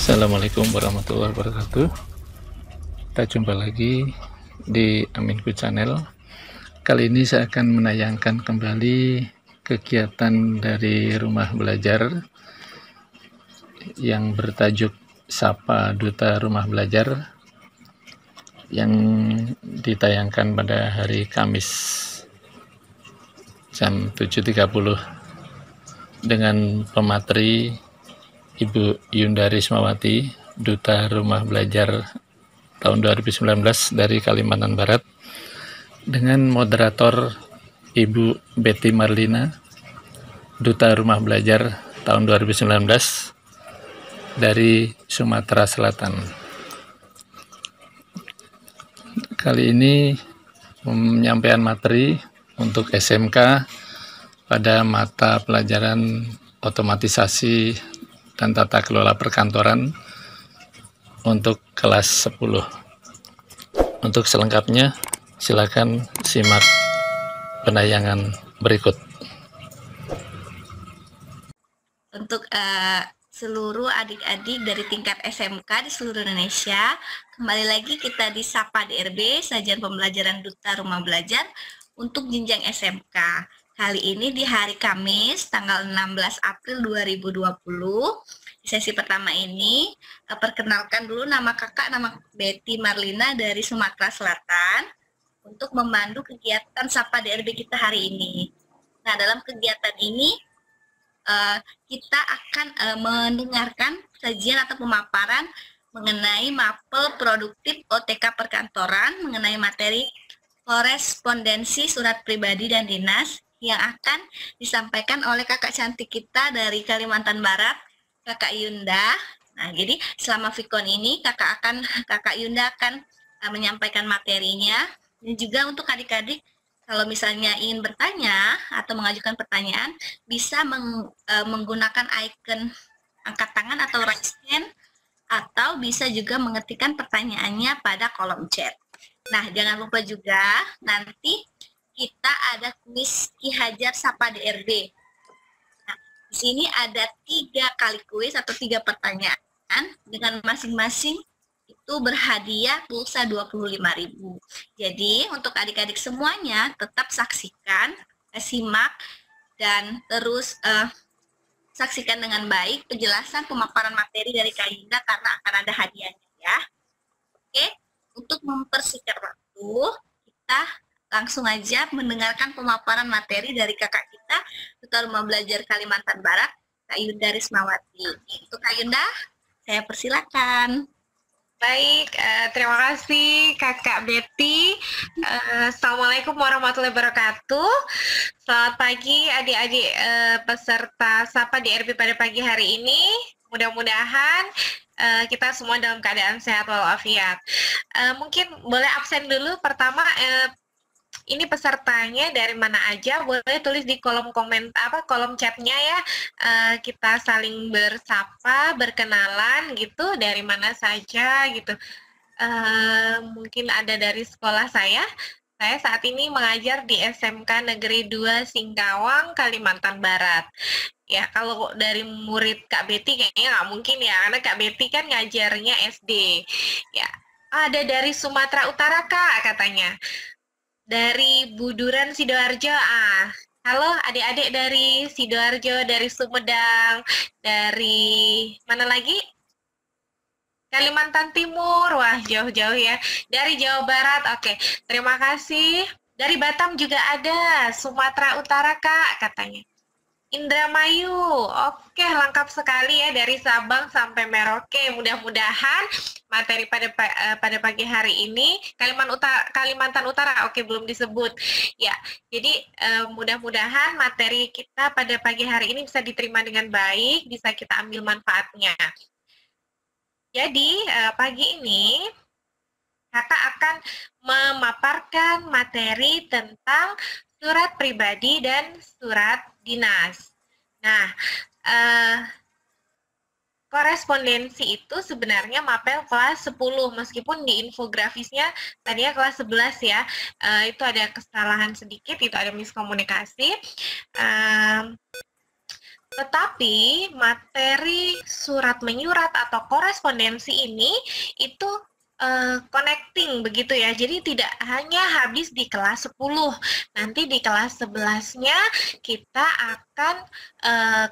Assalamualaikum warahmatullahi wabarakatuh. Kita jumpa lagi di Aminku Channel. Kali ini saya akan menayangkan kembali kegiatan dari rumah belajar yang bertajuk Sapa Duta Rumah Belajar yang ditayangkan pada hari Kamis jam 7.30 dengan pemateri Ibu Yunda Rismawati, Duta Rumah Belajar tahun 2019 dari Kalimantan Barat, dengan moderator Ibu Betty Marlina, Duta Rumah Belajar tahun 2019 dari Sumatera Selatan. Kali ini penyampaian materi untuk SMK pada mata pelajaran otomatisasi dan tata kelola perkantoran untuk kelas 10. Untuk selengkapnya silakan simak penayangan berikut. Untuk seluruh adik-adik dari tingkat SMK di seluruh Indonesia, kembali lagi kita di Sapa DRB, Sajian Pembelajaran Duta Rumah Belajar untuk jenjang SMK. Kali ini di hari Kamis, tanggal 16 April 2020, di sesi pertama ini, perkenalkan dulu nama Betty Marlina dari Sumatera Selatan untuk memandu kegiatan Sapa DRB kita hari ini. Nah, dalam kegiatan ini, kita akan mendengarkan sajian atau pemaparan mengenai mapel produktif OTK perkantoran, mengenai materi korespondensi surat pribadi dan dinas yang akan disampaikan oleh kakak cantik kita dari Kalimantan Barat, Kakak Yunda. Nah, jadi selama Vikon ini kakak Yunda akan menyampaikan materinya, dan juga untuk adik-adik kalau misalnya ingin bertanya atau mengajukan pertanyaan, bisa menggunakan icon angkat tangan atau raise hand, atau bisa juga mengetikkan pertanyaannya pada kolom chat. Nah, jangan lupa juga nanti kita ada kuis Ki Hajar Sapa DRB. Nah, di sini ada 3 kali kuis atau 3 pertanyaan dengan masing-masing itu berhadiah pulsa 25.000. Jadi untuk adik-adik semuanya tetap saksikan, simak, dan terus saksikan dengan baik penjelasan pemaparan materi dari Kak Yunda karena akan ada hadiahnya ya. Oke, untuk mempersingkat waktu, kita langsung aja mendengarkan pemaparan materi dari kakak kita, Duta Rumah Belajar Kalimantan Barat, Kak Yunda Rismawati. Untuk Kak Yunda, saya persilakan. Baik, terima kasih Kakak Betty. Assalamualaikum warahmatullahi wabarakatuh. Selamat pagi adik-adik peserta Sapa DRB pada pagi hari ini. Mudah-mudahan kita semua dalam keadaan sehat walafiat. Mungkin boleh absen dulu. Pertama, ini pesertanya dari mana aja, boleh tulis di kolom kolom chatnya ya. Kita saling bersapa, berkenalan gitu, dari mana saja gitu. Mungkin ada dari sekolah saya. Saya saat ini mengajar di SMK Negeri 2 Singkawang, Kalimantan Barat. Ya, kalau dari murid Kak Betty kayaknya nggak mungkin ya, karena Kak Betty kan ngajarnya SD. Ya, ada dari Sumatera Utara Kak katanya. Dari Buduran Sidoarjo. Halo adik-adik dari Sidoarjo, dari Sumedang, dari mana lagi? Kalimantan Timur. Wah, jauh-jauh ya. Dari Jawa Barat. Oke, terima kasih. Dari Batam juga ada. Sumatera Utara Kak katanya. Indramayu, oke, lengkap sekali ya, dari Sabang sampai Merauke. Mudah-mudahan materi pada pagi hari ini Kalimantan Utara, oke, belum disebut ya. Jadi mudah-mudahan materi kita pada pagi hari ini bisa diterima dengan baik, bisa kita ambil manfaatnya. Jadi pagi ini kakak akan memaparkan materi tentang surat pribadi dan surat dinas. Nah, korespondensi itu sebenarnya mapel kelas 10, meskipun di infografisnya tadinya kelas 11 ya. Itu ada kesalahan sedikit, itu ada miskomunikasi. Tetapi materi surat menyurat atau korespondensi ini itu connecting begitu ya. Jadi tidak hanya habis di kelas 10. Nanti di kelas 11-nya kita akan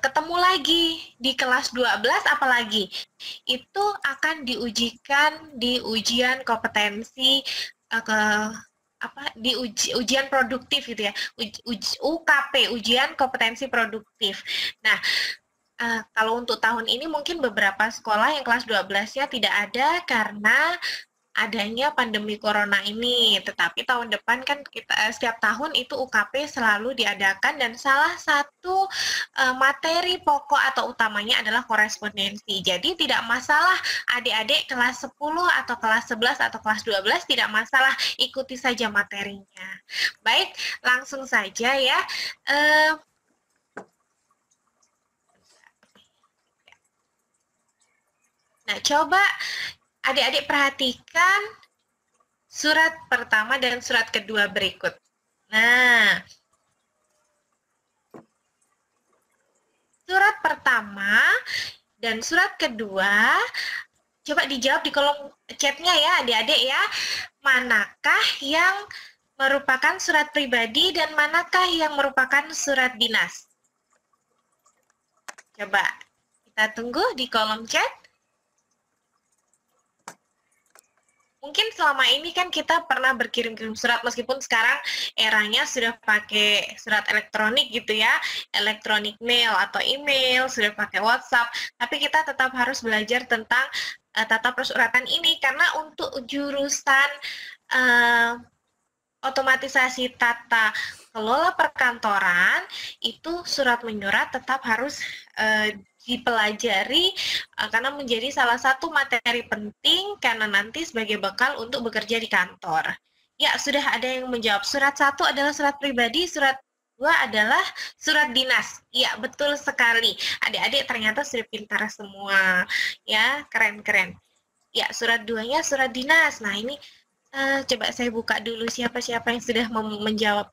ketemu lagi di kelas 12 apalagi. Itu akan diujikan di ujian kompetensi di ujian produktif gitu ya, UKP, ujian kompetensi produktif. Nah, kalau untuk tahun ini mungkin beberapa sekolah yang kelas 12-nya tidak ada karena adanya pandemi corona ini, tetapi tahun depan kan kita setiap tahun itu UKP selalu diadakan dan salah satu materi pokok atau utamanya adalah korespondensi. Jadi tidak masalah adik-adik kelas 10 atau kelas 11 atau kelas 12 tidak masalah, ikuti saja materinya. Baik, langsung saja ya. Nah, coba adik-adik perhatikan surat pertama dan surat kedua berikut. Nah, surat pertama dan surat kedua, coba dijawab di kolom chatnya ya adik-adik ya. Manakah yang merupakan surat pribadi dan manakah yang merupakan surat dinas? Coba kita tunggu di kolom chat. Mungkin selama ini kan kita pernah berkirim-kirim surat, meskipun sekarang eranya sudah pakai surat elektronik gitu ya, elektronik mail atau email, sudah pakai WhatsApp, tapi kita tetap harus belajar tentang tata persuratan ini, karena untuk jurusan otomatisasi tata kelola perkantoran, itu surat menyurat tetap harus dipelajari karena menjadi salah satu materi penting karena nanti sebagai bekal untuk bekerja di kantor. Ya, sudah ada yang menjawab. Surat 1 adalah surat pribadi, surat 2 adalah surat dinas. Ya, betul sekali. Adik-adik ternyata sudah pintar semua. Ya, keren-keren. Ya, surat 2-nya surat dinas. Nah, ini coba saya buka dulu siapa-siapa yang sudah menjawab.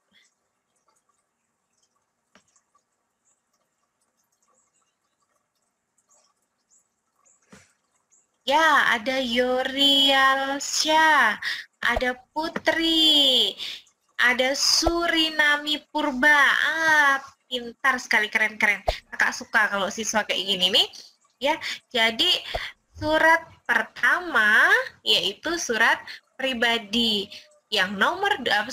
Ya, ada Yorialsya, ada Putri, ada Surinami Purba. Pintar sekali, keren-keren. Kakak suka kalau siswa kayak gini nih. Ya, jadi surat pertama yaitu surat pribadi. Yang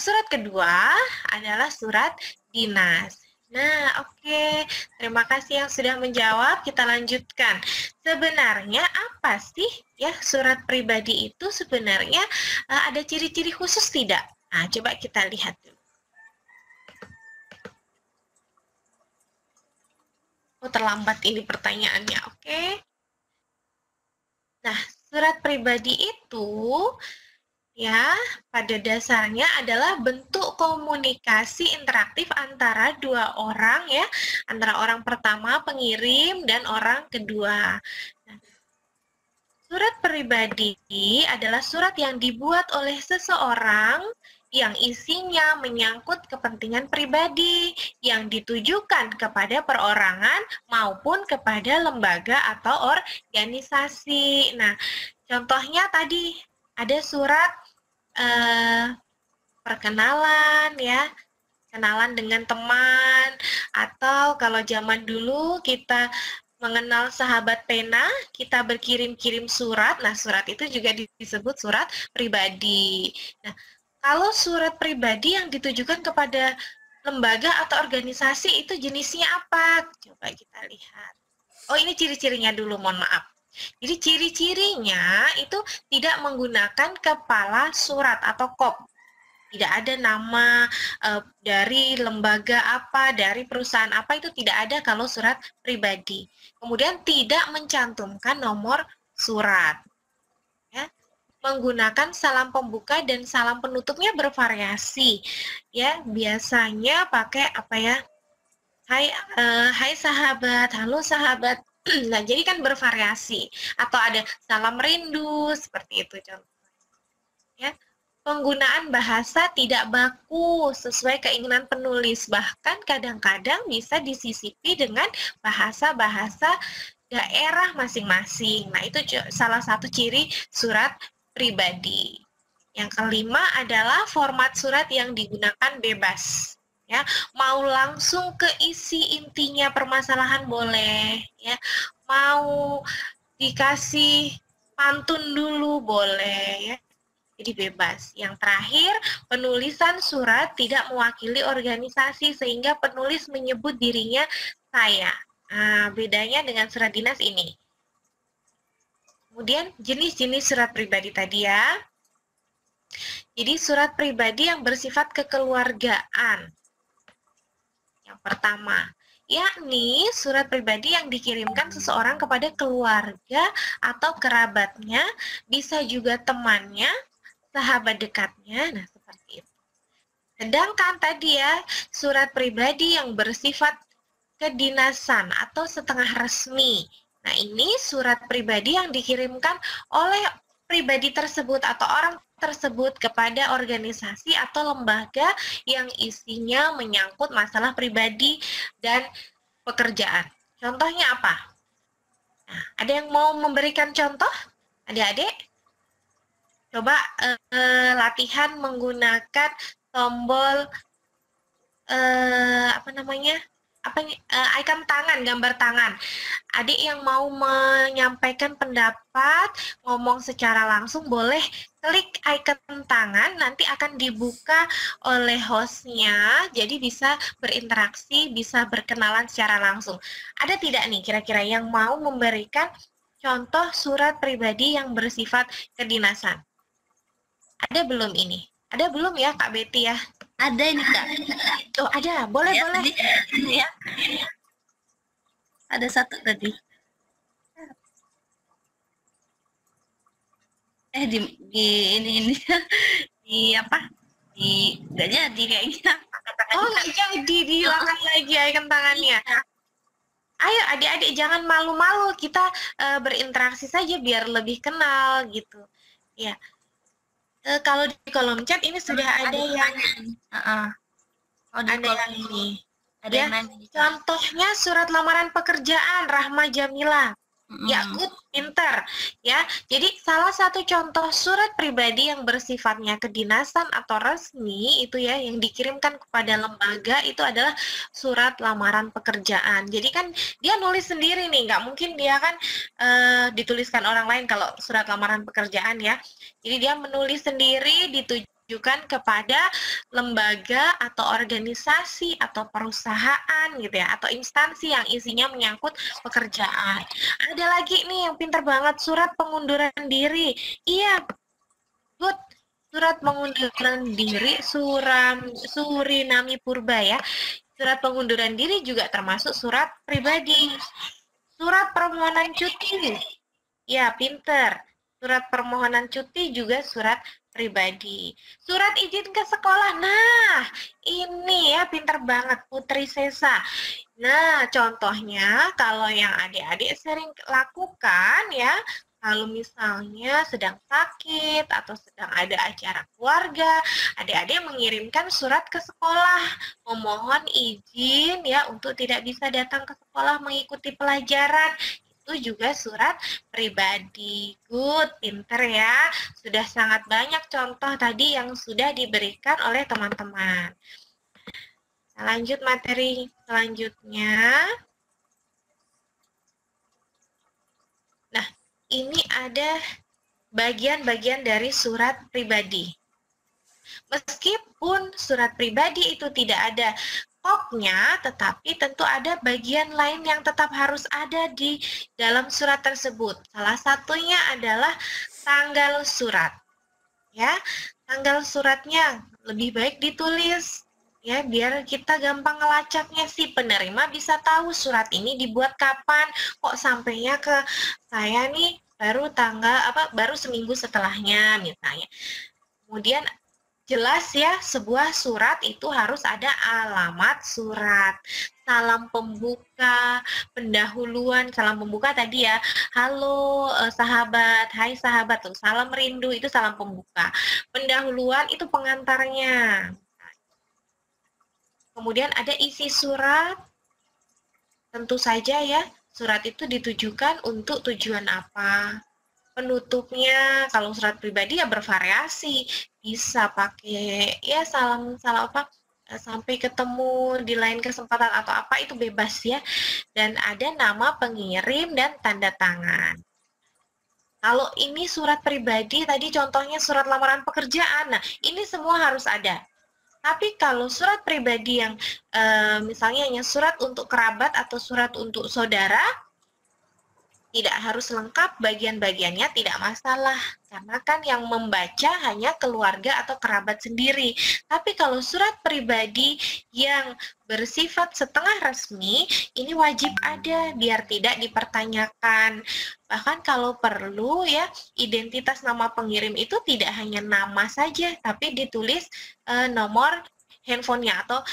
surat kedua adalah surat dinas. Nah, oke. Terima kasih yang sudah menjawab. Kita lanjutkan. Sebenarnya apa sih ya surat pribadi itu sebenarnya ada ciri-ciri khusus tidak? Nah, coba kita lihat dulu. Oh, terlambat ini pertanyaannya. Oke. Nah, surat pribadi itu ya, pada dasarnya adalah bentuk komunikasi interaktif antara dua orang ya, antara orang pertama pengirim dan orang kedua. Nah, surat pribadi adalah surat yang dibuat oleh seseorang yang isinya menyangkut kepentingan pribadi yang ditujukan kepada perorangan maupun kepada lembaga atau organisasi. Nah, contohnya tadi ada surat perkenalan ya, kenalan dengan teman, atau kalau zaman dulu kita mengenal sahabat pena, kita berkirim-kirim surat. Nah, surat itu juga disebut surat pribadi. Nah, kalau surat pribadi yang ditujukan kepada lembaga atau organisasi itu jenisnya apa? Coba kita lihat. Oh, ini ciri-cirinya dulu, mohon maaf. Jadi ciri-cirinya itu tidak menggunakan kepala surat atau kop. Tidak ada nama dari lembaga apa, dari perusahaan apa, itu tidak ada kalau surat pribadi. Kemudian tidak mencantumkan nomor surat. Ya. Menggunakan salam pembuka dan salam penutupnya bervariasi. Ya, biasanya pakai apa ya? Hai sahabat, halo sahabat. Nah, jadi kan bervariasi. Atau ada salam rindu, seperti itu contohnya. Ya. penggunaan bahasa tidak baku sesuai keinginan penulis. Bahkan kadang-kadang bisa disisipi dengan bahasa-bahasa daerah masing-masing. Nah, itu salah satu ciri surat pribadi. Yang kelima adalah format surat yang digunakan bebas. Ya, mau langsung ke isi intinya permasalahan boleh, ya. Mau dikasih pantun dulu boleh, ya. Jadi bebas. Yang terakhir, penulisan surat tidak mewakili organisasi sehingga penulis menyebut dirinya saya. Nah, bedanya dengan surat dinas ini. Kemudian jenis-jenis surat pribadi tadi ya. Jadi surat pribadi yang bersifat kekeluargaan. Yang pertama, yakni surat pribadi yang dikirimkan seseorang kepada keluarga atau kerabatnya, bisa juga temannya, sahabat dekatnya, nah seperti itu. Sedangkan tadi ya, surat pribadi yang bersifat kedinasan atau setengah resmi. Nah, ini surat pribadi yang dikirimkan oleh pribadi tersebut atau orang tersebut kepada organisasi atau lembaga yang isinya menyangkut masalah pribadi dan pekerjaan. Contohnya apa? Nah, ada yang mau memberikan contoh? Adik-adik? Coba latihan menggunakan tombol icon tangan, gambar tangan. Adik yang mau menyampaikan pendapat, ngomong secara langsung boleh klik icon tangan, nanti akan dibuka oleh hostnya, jadi bisa berinteraksi, bisa berkenalan secara langsung. Ada tidak nih kira-kira yang mau memberikan contoh surat pribadi yang bersifat kedinasan? Ada belum ini? Ada belum ya Kak Betty ya? Ada ini Kak. Oh ada, boleh Ya, boleh. tadi, ya. Ada satu tadi. Ini di apa? Nggak jadi kayaknya. Oh nggak jadi, dihilangkan lagi icon tangannya. Ayo adik-adik jangan malu-malu, kita berinteraksi saja biar lebih kenal gitu. Ya. Kalau di kolom chat ini sudah ada yang ada yang ini. Ada Ya, yang nanya. contohnya surat lamaran pekerjaan Rahma Jamila. Ya, good, pinter. Ya, jadi salah satu contoh surat pribadi yang bersifatnya kedinasan atau resmi itu ya yang dikirimkan kepada lembaga itu adalah surat lamaran pekerjaan. Jadi kan dia nulis sendiri nih, nggak mungkin dia kan dituliskan orang lain kalau surat lamaran pekerjaan ya. Jadi dia menulis sendiri, ditujukan kepada lembaga atau organisasi atau perusahaan gitu ya, atau instansi yang isinya menyangkut pekerjaan. Ada lagi nih yang pinter banget, surat pengunduran diri. Iya, good. Surat pengunduran diri, Surinami Purba ya. Surat pengunduran diri juga termasuk surat pribadi. Surat permohonan cuti. Ya, pinter. Surat permohonan cuti juga surat pribadi. Surat izin ke sekolah. Nah, ini ya pinter banget Putri Sesa. Nah, contohnya kalau yang adik-adik sering lakukan ya, kalau misalnya sedang sakit atau sedang ada acara keluarga, adik-adik mengirimkan surat ke sekolah, memohon izin ya untuk tidak bisa datang ke sekolah mengikuti pelajaran. Itu juga surat pribadi. Good, pinter ya. Sudah sangat banyak contoh tadi yang sudah diberikan oleh teman-teman. Lanjut materi selanjutnya. Nah, ini ada bagian-bagian dari surat pribadi. Meskipun surat pribadi itu tidak ada pokoknya, tetapi tentu ada bagian lain yang tetap harus ada di dalam surat tersebut. Salah satunya adalah tanggal surat. Ya, tanggal suratnya lebih baik ditulis ya biar kita gampang ngelacaknya, si penerima bisa tahu surat ini dibuat kapan, kok sampainya ke saya nih baru seminggu setelahnya misalnya. Kemudian jelas ya, sebuah surat itu harus ada alamat surat. Salam pembuka, pendahuluan, salam pembuka tadi ya, halo sahabat, hai sahabat tuh, salam rindu itu salam pembuka. Pendahuluan itu pengantarnya. Kemudian ada isi surat, tentu saja ya, surat itu ditujukan untuk tujuan apa. Penutupnya kalau surat pribadi ya bervariasi, bisa pakai ya salam apa sampai ketemu di lain kesempatan atau apa, itu bebas ya. Dan ada nama pengirim dan tanda tangan. Kalau ini surat pribadi tadi contohnya surat lamaran pekerjaan, nah ini semua harus ada. Tapi kalau surat pribadi yang misalnya hanya surat untuk kerabat atau surat untuk saudara, tidak harus lengkap bagian-bagiannya, tidak masalah. Karena kan yang membaca hanya keluarga atau kerabat sendiri. Tapi kalau surat pribadi yang bersifat setengah resmi, ini wajib ada biar tidak dipertanyakan. Bahkan kalau perlu ya, identitas nama pengirim itu tidak hanya nama saja, tapi ditulis nomor handphonenya atau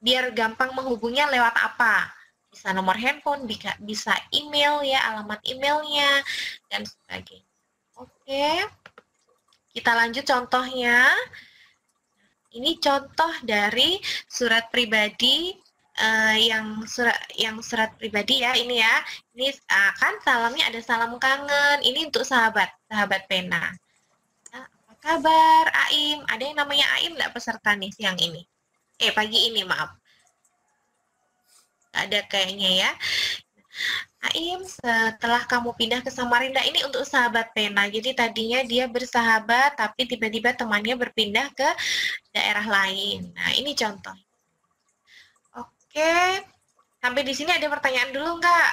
biar gampang menghubungnya lewat apa. Bisa nomor handphone, bisa email ya, alamat emailnya, dan sebagainya. Oke, kita lanjut contohnya. Ini contoh dari surat pribadi yang surat pribadi ya, ini ya. Ini kan salamnya ada salam kangen. Ini untuk sahabat pena. Nah, apa kabar Aim? Ada yang namanya Aim nggak peserta nih siang ini? Pagi ini maaf. Ada kayaknya ya. Aim, setelah kamu pindah ke Samarinda, ini untuk sahabat pena. Jadi tadinya dia bersahabat, tapi tiba-tiba temannya berpindah ke daerah lain. Nah, ini contoh. Oke, sampai di sini ada pertanyaan dulu nggak?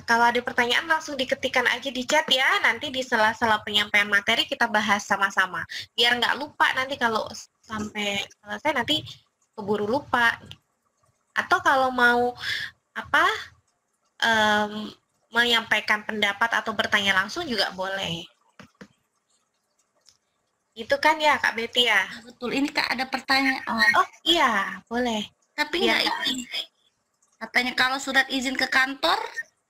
Kalau ada pertanyaan langsung diketikkan aja di chat ya. Nanti di sela-sela penyampaian materi kita bahas sama-sama. Biar nggak lupa nanti kalau sampai selesai nanti keburu lupa. Atau kalau mau menyampaikan pendapat atau bertanya langsung juga boleh. Itu kan ya Kak Betty ya? Betul, ini Kak ada pertanyaan. Oh iya, boleh. Tapi ya, ini katanya kalau surat izin ke kantor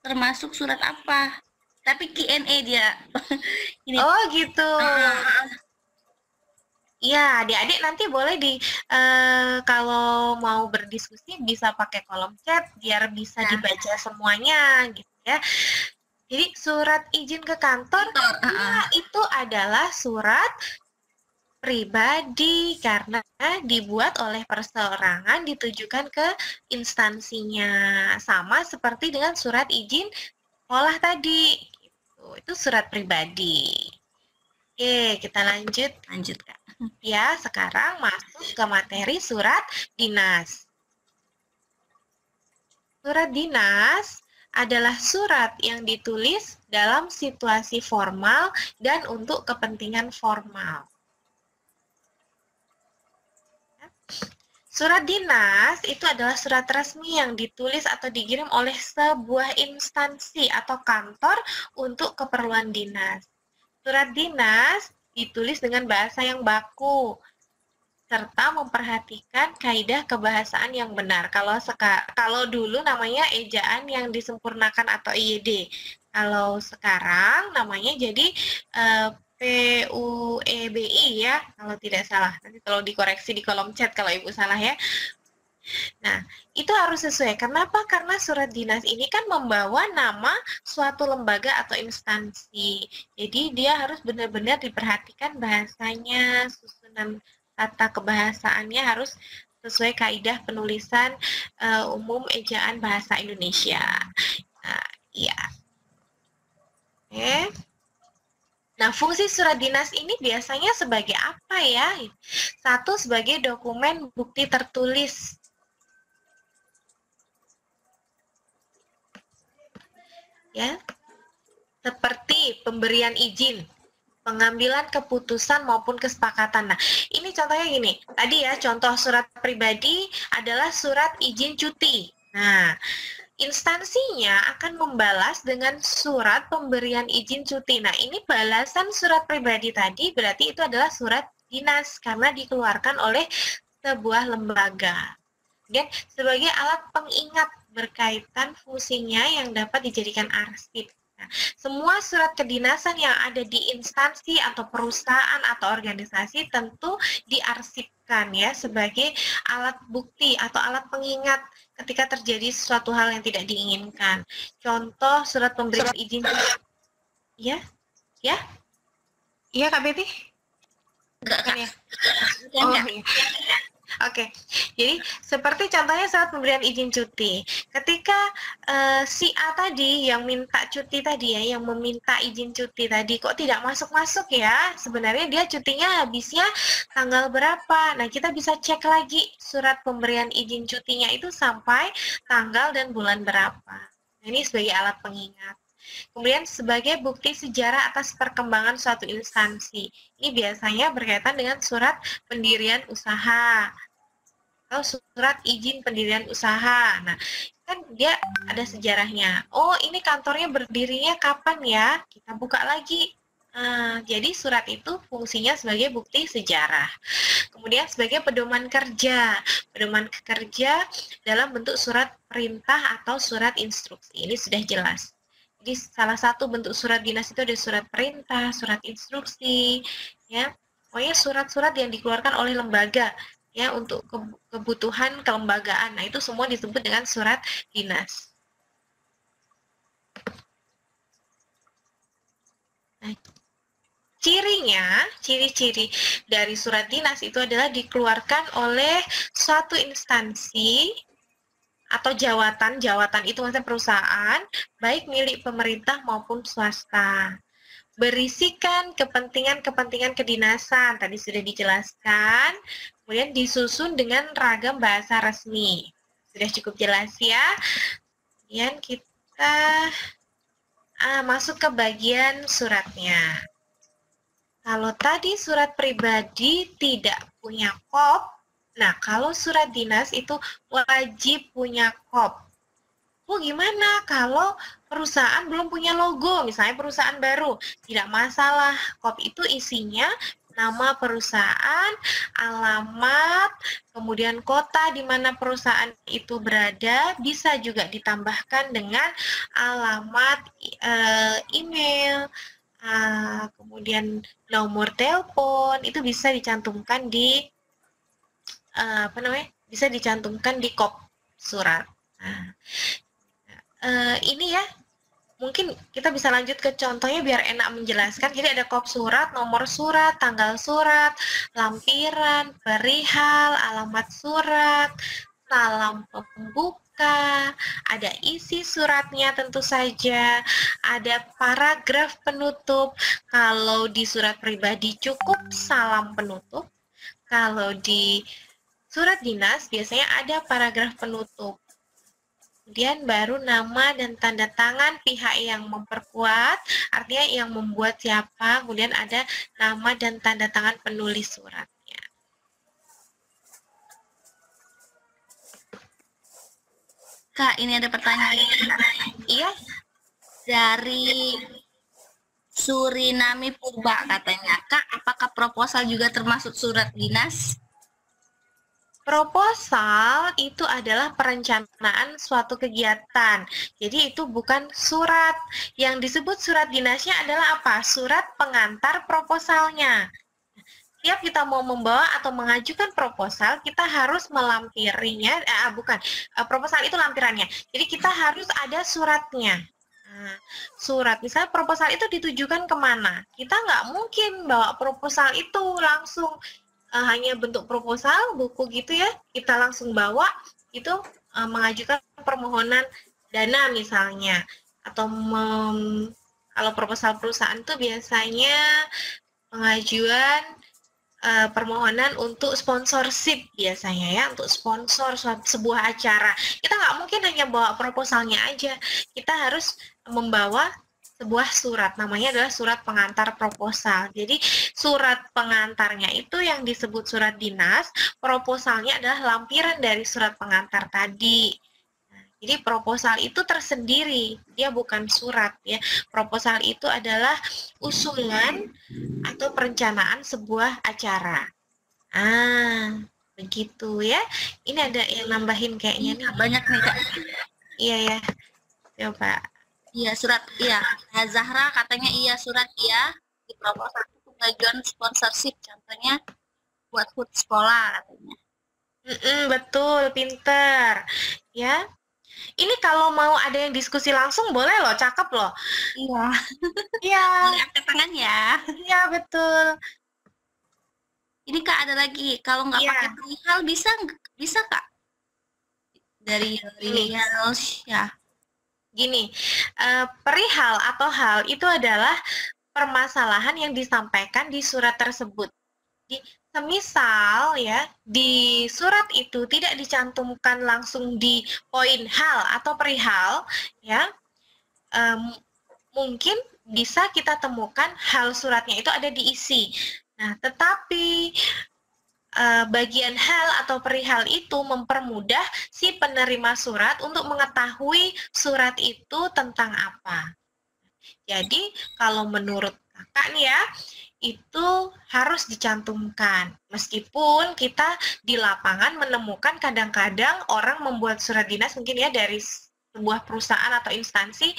termasuk surat apa? Tapi Q&A dia. Ini. Oh gitu. Iya, adik-adik nanti boleh kalau mau berdiskusi bisa pakai kolom chat biar bisa dibaca semuanya gitu ya. Jadi surat izin ke kantor itu adalah surat pribadi karena dibuat oleh perseorangan, ditujukan ke instansinya, sama seperti dengan surat izin sekolah tadi. Itu surat pribadi. Oke, kita lanjut Kak. Ya, sekarang masuk ke materi surat dinas. Surat dinas adalah surat yang ditulis dalam situasi formal dan untuk kepentingan formal. Surat dinas itu adalah surat resmi yang ditulis atau dikirim oleh sebuah instansi atau kantor untuk keperluan dinas. Surat dinas ditulis dengan bahasa yang baku, serta memperhatikan kaidah kebahasaan yang benar. Kalau dulu namanya ejaan yang disempurnakan atau IYD. Kalau sekarang namanya jadi PUEBI ya, kalau tidak salah. Nanti tolong dikoreksi di kolom chat kalau Ibu salah ya. Nah, itu harus sesuai. Kenapa? Karena surat dinas ini kan membawa nama suatu lembaga atau instansi. Jadi dia harus benar-benar diperhatikan bahasanya, susunan tata kebahasaannya harus sesuai kaidah penulisan umum ejaan bahasa Indonesia. Nah, iya. Oke. Nah, fungsi surat dinas ini biasanya sebagai apa ya? Satu, sebagai dokumen bukti tertulis. Ya, seperti pemberian izin, pengambilan keputusan maupun kesepakatan. Nah, ini contohnya gini. Tadi ya, contoh surat pribadi adalah surat izin cuti. Nah, instansinya akan membalas dengan surat pemberian izin cuti. Nah, ini balasan surat pribadi tadi berarti itu adalah surat dinas karena dikeluarkan oleh sebuah lembaga. Dan sebagai alat pengingat berkaitan fungsinya yang dapat dijadikan arsip. Nah, semua surat kedinasan yang ada di instansi atau perusahaan atau organisasi tentu diarsipkan ya sebagai alat bukti atau alat pengingat ketika terjadi sesuatu hal yang tidak diinginkan. Contoh surat pemberian izin. Ya, ya, iya Kak Betty? Enggak, Kak. Ya. Oh, iya. Oke, jadi seperti contohnya saat pemberian izin cuti, ketika si A tadi yang minta cuti tadi ya, yang meminta izin cuti tadi kok tidak masuk-masuk ya, sebenarnya dia cutinya habisnya tanggal berapa. Nah, kita bisa cek lagi surat pemberian izin cutinya itu sampai tanggal dan bulan berapa. Nah, ini sebagai alat pengingat. Kemudian sebagai bukti sejarah atas perkembangan suatu instansi. Ini biasanya berkaitan dengan surat pendirian usaha atau surat izin pendirian usaha. Nah, kan dia ada sejarahnya. Oh, ini kantornya berdirinya kapan ya? Kita buka lagi. Jadi surat itu fungsinya sebagai bukti sejarah. Kemudian sebagai pedoman kerja. Pedoman kerja dalam bentuk surat perintah atau surat instruksi. Ini sudah jelas. Jadi salah satu bentuk surat dinas itu ada surat perintah, surat instruksi, ya. Pokoknya surat-surat yang dikeluarkan oleh lembaga ya untuk kebutuhan kelembagaan. Nah, itu semua disebut dengan surat dinas. Nah, ciri-ciri dari surat dinas itu adalah dikeluarkan oleh suatu instansi atau jawatan itu maksudnya perusahaan, baik milik pemerintah maupun swasta. Berisikan kepentingan kedinasan, tadi sudah dijelaskan, kemudian disusun dengan ragam bahasa resmi. Sudah cukup jelas ya. Kemudian kita masuk ke bagian suratnya. Kalau tadi surat pribadi tidak punya kop, nah, kalau surat dinas itu wajib punya kop. Oh, gimana kalau perusahaan belum punya logo, misalnya perusahaan baru? Tidak masalah, kop itu isinya nama perusahaan, alamat, kemudian kota di mana perusahaan itu berada, bisa juga ditambahkan dengan alamat email, kemudian nomor telepon, itu bisa dicantumkan di bisa dicantumkan di kop surat. Nah, ini ya, mungkin kita bisa lanjut ke contohnya biar enak menjelaskan. Jadi ada kop surat, nomor surat, tanggal surat, lampiran, perihal, alamat surat, salam pembuka, ada isi suratnya tentu saja, ada paragraf penutup. Kalau di surat pribadi cukup salam penutup. Kalau di surat dinas biasanya ada paragraf penutup. Kemudian baru nama dan tanda tangan pihak yang memperkuat, artinya yang membuat siapa, kemudian ada nama dan tanda tangan penulis suratnya. Kak, ini ada pertanyaan. Iya? Dari Surinami Purba katanya, Kak, apakah proposal juga termasuk surat dinas? Proposal itu adalah perencanaan suatu kegiatan. Jadi itu bukan surat. Yang disebut surat dinasnya adalah apa? Surat pengantar proposalnya. Setiap kita mau membawa atau mengajukan proposal, kita harus melampirinya, proposal itu lampirannya. Jadi kita harus ada suratnya. Nah, surat, misalnya proposal itu ditujukan kemana? Kita nggak mungkin bawa proposal itu langsung hanya bentuk proposal, buku gitu ya, kita langsung bawa, itu mengajukan permohonan dana misalnya. Atau kalau proposal perusahaan itu biasanya pengajuan permohonan untuk sponsorship biasanya ya, untuk sponsor sebuah acara. Kita nggak mungkin hanya bawa proposalnya aja, kita harus membawa sebuah surat, namanya adalah surat pengantar proposal. Jadi surat pengantarnya itu yang disebut surat dinas, proposalnya adalah lampiran dari surat pengantar tadi. Nah, Jadi proposal itu tersendiri, dia bukan surat ya. Proposal itu adalah usulan atau perencanaan sebuah acara. Begitu ya. Ini ada yang nambahin kayaknya nih. Banyak nih Kak. Iya ya. Coba. Iya surat, iya. Zahra katanya iya surat iya. Di proposal itu pengajuan sponsorship, contohnya buat HUT sekolah katanya. Betul, pinter. Ya. Ini kalau mau ada yang diskusi langsung boleh loh, cakep loh. Iya. Iya. Boleh angkat tangan ya. Iya, betul. Ini Kak ada lagi, kalau nggak pakai perihal bisa Kak? Dari ya. Gini, perihal atau hal itu adalah permasalahan yang disampaikan di surat tersebut. Semisal ya, di surat itu tidak dicantumkan langsung di poin hal atau perihal, ya, mungkin bisa kita temukan hal suratnya itu ada di isi. Nah, tetapi bagian hal atau perihal itu mempermudah si penerima surat untuk mengetahui surat itu tentang apa. Jadi, kalau menurut kakak nih ya, itu harus dicantumkan. Meskipun kita di lapangan menemukan kadang-kadang orang membuat surat dinas mungkin ya dari sebuah perusahaan atau instansi,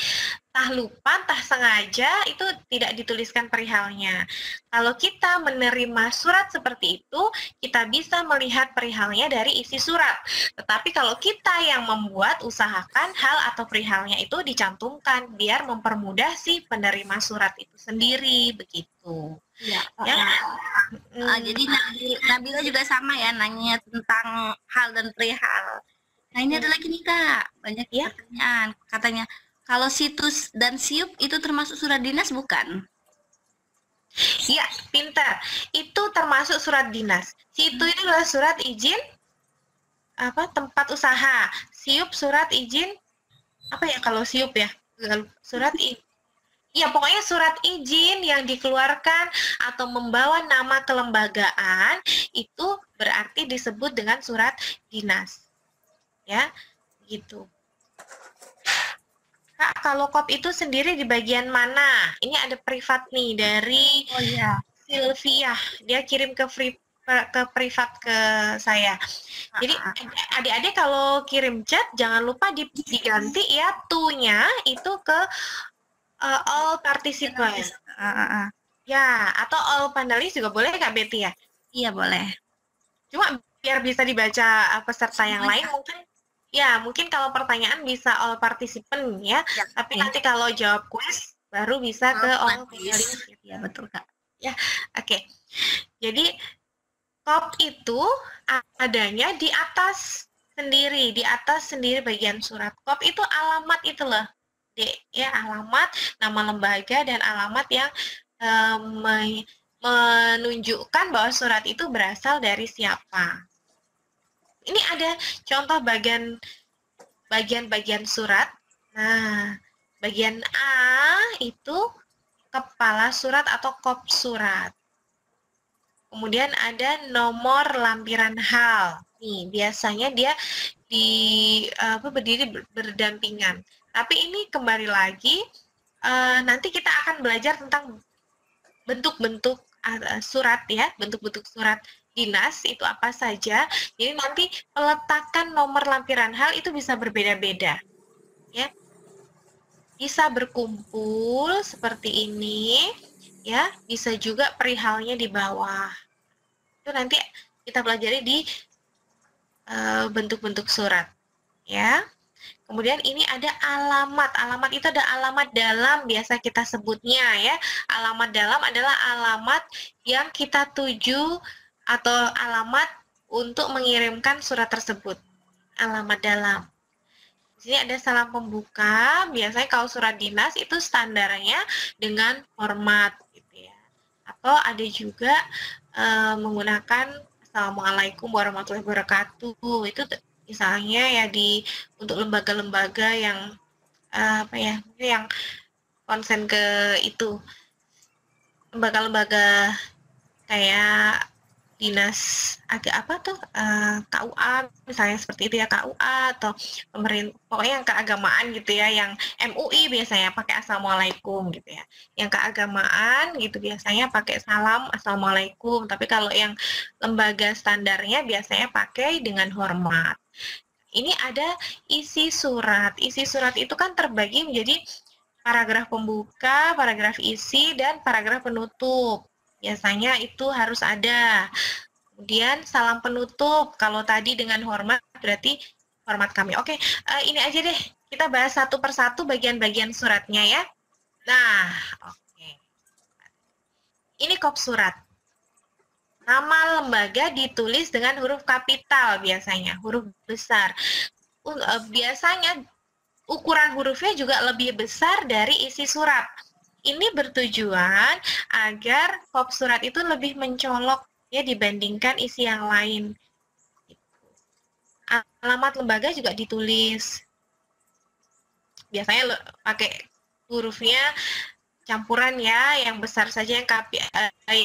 entah lupa, entah sengaja itu tidak dituliskan perihalnya. Kalau kita menerima surat seperti itu, kita bisa melihat perihalnya dari isi surat. Tetapi kalau kita yang membuat, usahakan hal atau perihalnya itu dicantumkan biar mempermudah si penerima surat itu sendiri, begitu. Ya. Jadi Nabila juga sama ya nanya tentang hal dan perihal. Nah ini ada lagi nih Kak, banyak pertanyaan. Katanya, kalau situs dan siup itu termasuk surat dinas bukan? Iya, pintar. Itu termasuk surat dinas. Situ ini adalah surat izin tempat usaha. Siup surat izin apa ya kalau siup ya? Surat iya, pokoknya surat izin yang dikeluarkan atau membawa nama kelembagaan itu berarti disebut dengan surat dinas. Ya, gitu. Kak, kalau kop itu sendiri di bagian mana? Ini ada privat nih dari Sylvia. Dia kirim ke privat ke saya. Jadi adik-adik kalau kirim chat jangan lupa diganti ya to-nya itu ke all participants. Ya, atau all panelis juga boleh Kak Betty ya? Iya, boleh. Cuma biar bisa dibaca peserta yang lain mungkin. Ya, mungkin kalau pertanyaan bisa all participant ya, tapi nanti kalau jawab kuis baru bisa ke all panelis. Ya, betul Kak. Ya, oke. Jadi top itu adanya di atas sendiri bagian surat. Kop itu alamat itu loh. Ya, alamat, nama lembaga dan alamat yang menunjukkan bahwa surat itu berasal dari siapa. Ini ada contoh bagian surat. Nah, bagian A itu kepala surat atau kop surat. Kemudian ada nomor lampiran hal. Nih, biasanya dia berdiri berdampingan. Tapi ini kembali lagi, nanti kita akan belajar tentang bentuk-bentuk surat ya, bentuk-bentuk surat dinas itu apa saja. Jadi nanti peletakan nomor lampiran hal itu bisa berbeda-beda. Ya. Bisa berkumpul seperti ini, ya. Bisa juga perihalnya di bawah. Itu nanti kita pelajari di bentuk-bentuk surat, ya. Kemudian ini ada alamat. Alamat itu ada alamat dalam biasa kita sebutnya ya. Alamat dalam adalah alamat yang kita tuju atau alamat untuk mengirimkan surat tersebut. Alamat dalam. Di sini ada salam pembuka. Biasanya kalau surat dinas itu standarnya dengan format gitu ya. Atau ada juga menggunakan Assalamualaikum warahmatullahi wabarakatuh. Itu misalnya ya untuk lembaga-lembaga yang yang konsen ke itu, lembaga-lembaga kayak dinas agak apa tuh KUA misalnya seperti itu ya, KUA atau pemerintah pokoknya yang keagamaan gitu ya, yang MUI biasanya pakai assalamualaikum gitu ya, yang keagamaan gitu biasanya pakai salam assalamualaikum, tapi kalau yang lembaga standarnya biasanya pakai dengan hormat. Ini ada isi surat. Isi surat itu kan terbagi menjadi paragraf pembuka, paragraf isi, dan paragraf penutup. Biasanya itu harus ada. Kemudian salam penutup. Kalau tadi dengan hormat berarti hormat kami. Oke, ini aja deh. Kita bahas satu persatu bagian-bagian suratnya ya. Nah, oke. Ini kop surat. Nama lembaga ditulis dengan huruf kapital biasanya, huruf besar. Biasanya ukuran hurufnya juga lebih besar dari isi surat. Ini bertujuan agar kop surat itu lebih mencolok ya dibandingkan isi yang lain. Alamat lembaga juga ditulis. Biasanya pakai hurufnya campuran ya, yang besar saja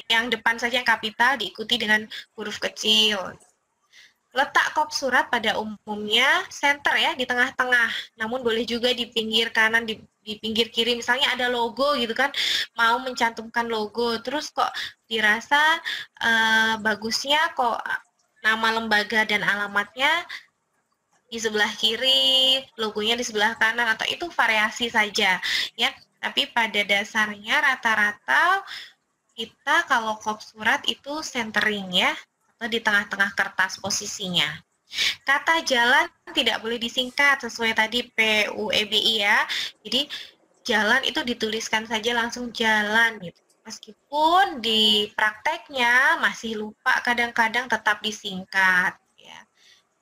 yang depan saja yang kapital diikuti dengan huruf kecil. Letak kop surat pada umumnya center ya, di tengah-tengah. Namun boleh juga di pinggir kanan, di pinggir kiri. Misalnya ada logo gitu kan, mau mencantumkan logo. Terus kok dirasa bagusnya kok nama lembaga dan alamatnya di sebelah kiri, logonya di sebelah kanan, atau itu variasi saja ya. Tapi pada dasarnya rata-rata kita kalau kop surat itu centering ya, atau di tengah-tengah kertas posisinya. Kata jalan tidak boleh disingkat sesuai tadi PUEBI ya. Jadi jalan itu dituliskan saja langsung jalan gitu. Meskipun di prakteknya masih lupa, kadang-kadang tetap disingkat ya.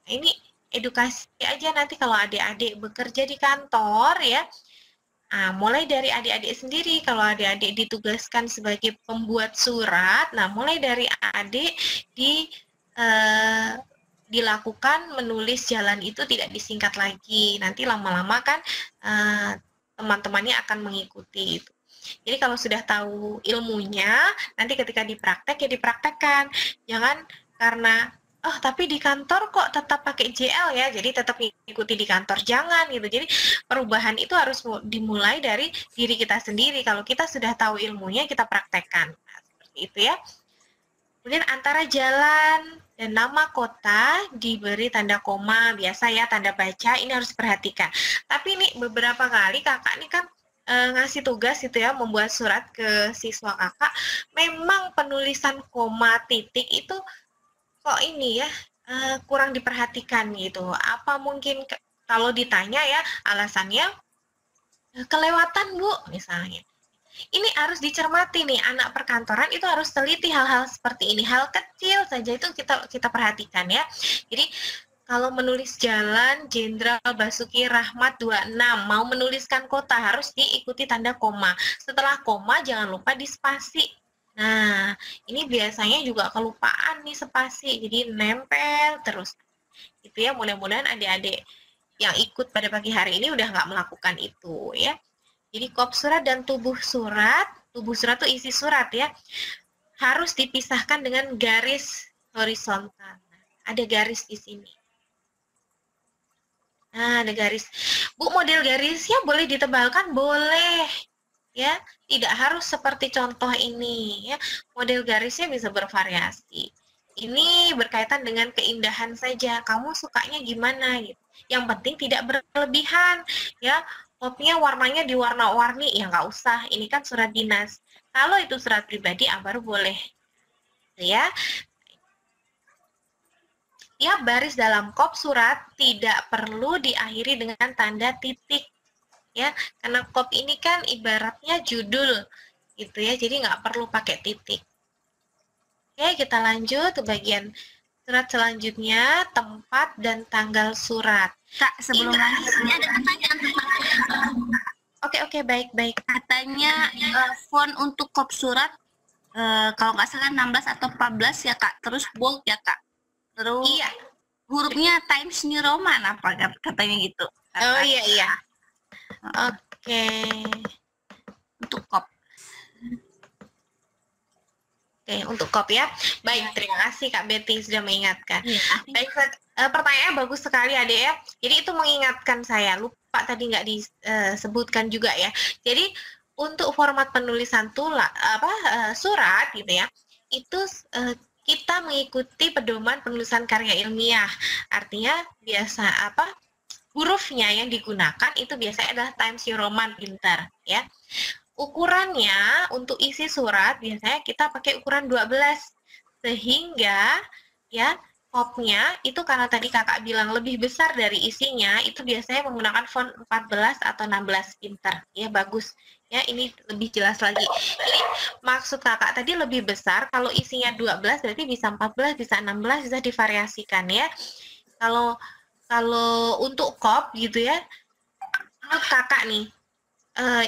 Nah, ini edukasi aja nanti kalau adik-adik bekerja di kantor ya. Nah, mulai dari adik-adik sendiri, kalau adik-adik ditugaskan sebagai pembuat surat, nah mulai dari adik dilakukan menulis jalan itu tidak disingkat lagi. Nanti lama-lama kan teman-temannya akan mengikuti itu. Jadi kalau sudah tahu ilmunya, nanti ketika dipraktek ya dipraktekkan. Jangan karena tapi di kantor kok tetap pakai JL ya, jadi tetap ikuti di kantor, jangan gitu. Jadi perubahan itu harus dimulai dari diri kita sendiri. Kalau kita sudah tahu ilmunya, kita praktekkan. Nah, seperti itu ya. Kemudian antara jalan dan nama kota diberi tanda koma, biasa ya, tanda baca, ini harus diperhatikan. Tapi ini beberapa kali kakak ini kan ngasih tugas itu ya, membuat surat ke siswa kakak, memang penulisan koma titik itu kok ini ya kurang diperhatikan gitu. Apa mungkin kalau ditanya ya alasannya kelewatan Bu misalnya. Ini harus dicermati nih, anak perkantoran itu harus teliti hal-hal seperti ini. Hal kecil saja itu kita perhatikan ya. Jadi kalau menulis jalan Jenderal Basuki Rahmat 26, mau menuliskan kota harus diikuti tanda koma. Setelah koma jangan lupa di spasi. Nah, ini biasanya juga kelupaan nih spasi, jadi nempel terus. Itu ya, mudah-mudahan adik-adik yang ikut pada pagi hari ini udah nggak melakukan itu ya. Jadi kop surat dan tubuh surat itu isi surat ya, harus dipisahkan dengan garis horizontal. Ada garis di sini. Nah, ada garis. Bu, model garisnya boleh ditebalkan? Boleh. Ya, tidak harus seperti contoh ini ya. Model garisnya bisa bervariasi. Ini berkaitan dengan keindahan saja. Kamu sukanya gimana gitu. Yang penting tidak berlebihan ya. Kopnya warnanya diwarna-warni ya nggak usah. Ini kan surat dinas. Kalau itu surat pribadi baru boleh. Ya. Ya, baris dalam kop surat tidak perlu diakhiri dengan tanda titik. Ya, karena kop ini kan ibaratnya judul gitu ya, jadi nggak perlu pakai titik. Oke, kita lanjut ke bagian surat selanjutnya, tempat dan tanggal surat. Kak, sebelum lanjut ini ada pertanyaan. Oke, baik. Katanya font untuk kop surat kalau nggak salah 16 atau 14 ya Kak, terus bold ya Kak. Terus Iya. Hurufnya Times New Roman apa katanya gitu. Oh iya. Oke. Untuk kop. Oke, untuk kop ya. Baik, terima kasih Kak Betty sudah mengingatkan. Iya. Baik, pertanyaannya bagus sekali Adik ya. Jadi itu mengingatkan saya, lupa tadi nggak disebutkan juga ya. Jadi untuk format penulisan surat gitu ya, itu kita mengikuti pedoman penulisan karya ilmiah. Artinya hurufnya yang digunakan itu biasanya adalah Times New Roman pintar ya. Ukurannya untuk isi surat biasanya kita pakai ukuran 12 sehingga ya kopnya itu karena tadi kakak bilang lebih besar dari isinya itu biasanya menggunakan font 14 atau 16 pintar ya, bagus ya, ini lebih jelas lagi. Jadi maksud kakak tadi lebih besar, kalau isinya 12 berarti bisa 14 bisa 16 bisa divariasikan ya. Kalau untuk kop gitu ya, menurut kakak nih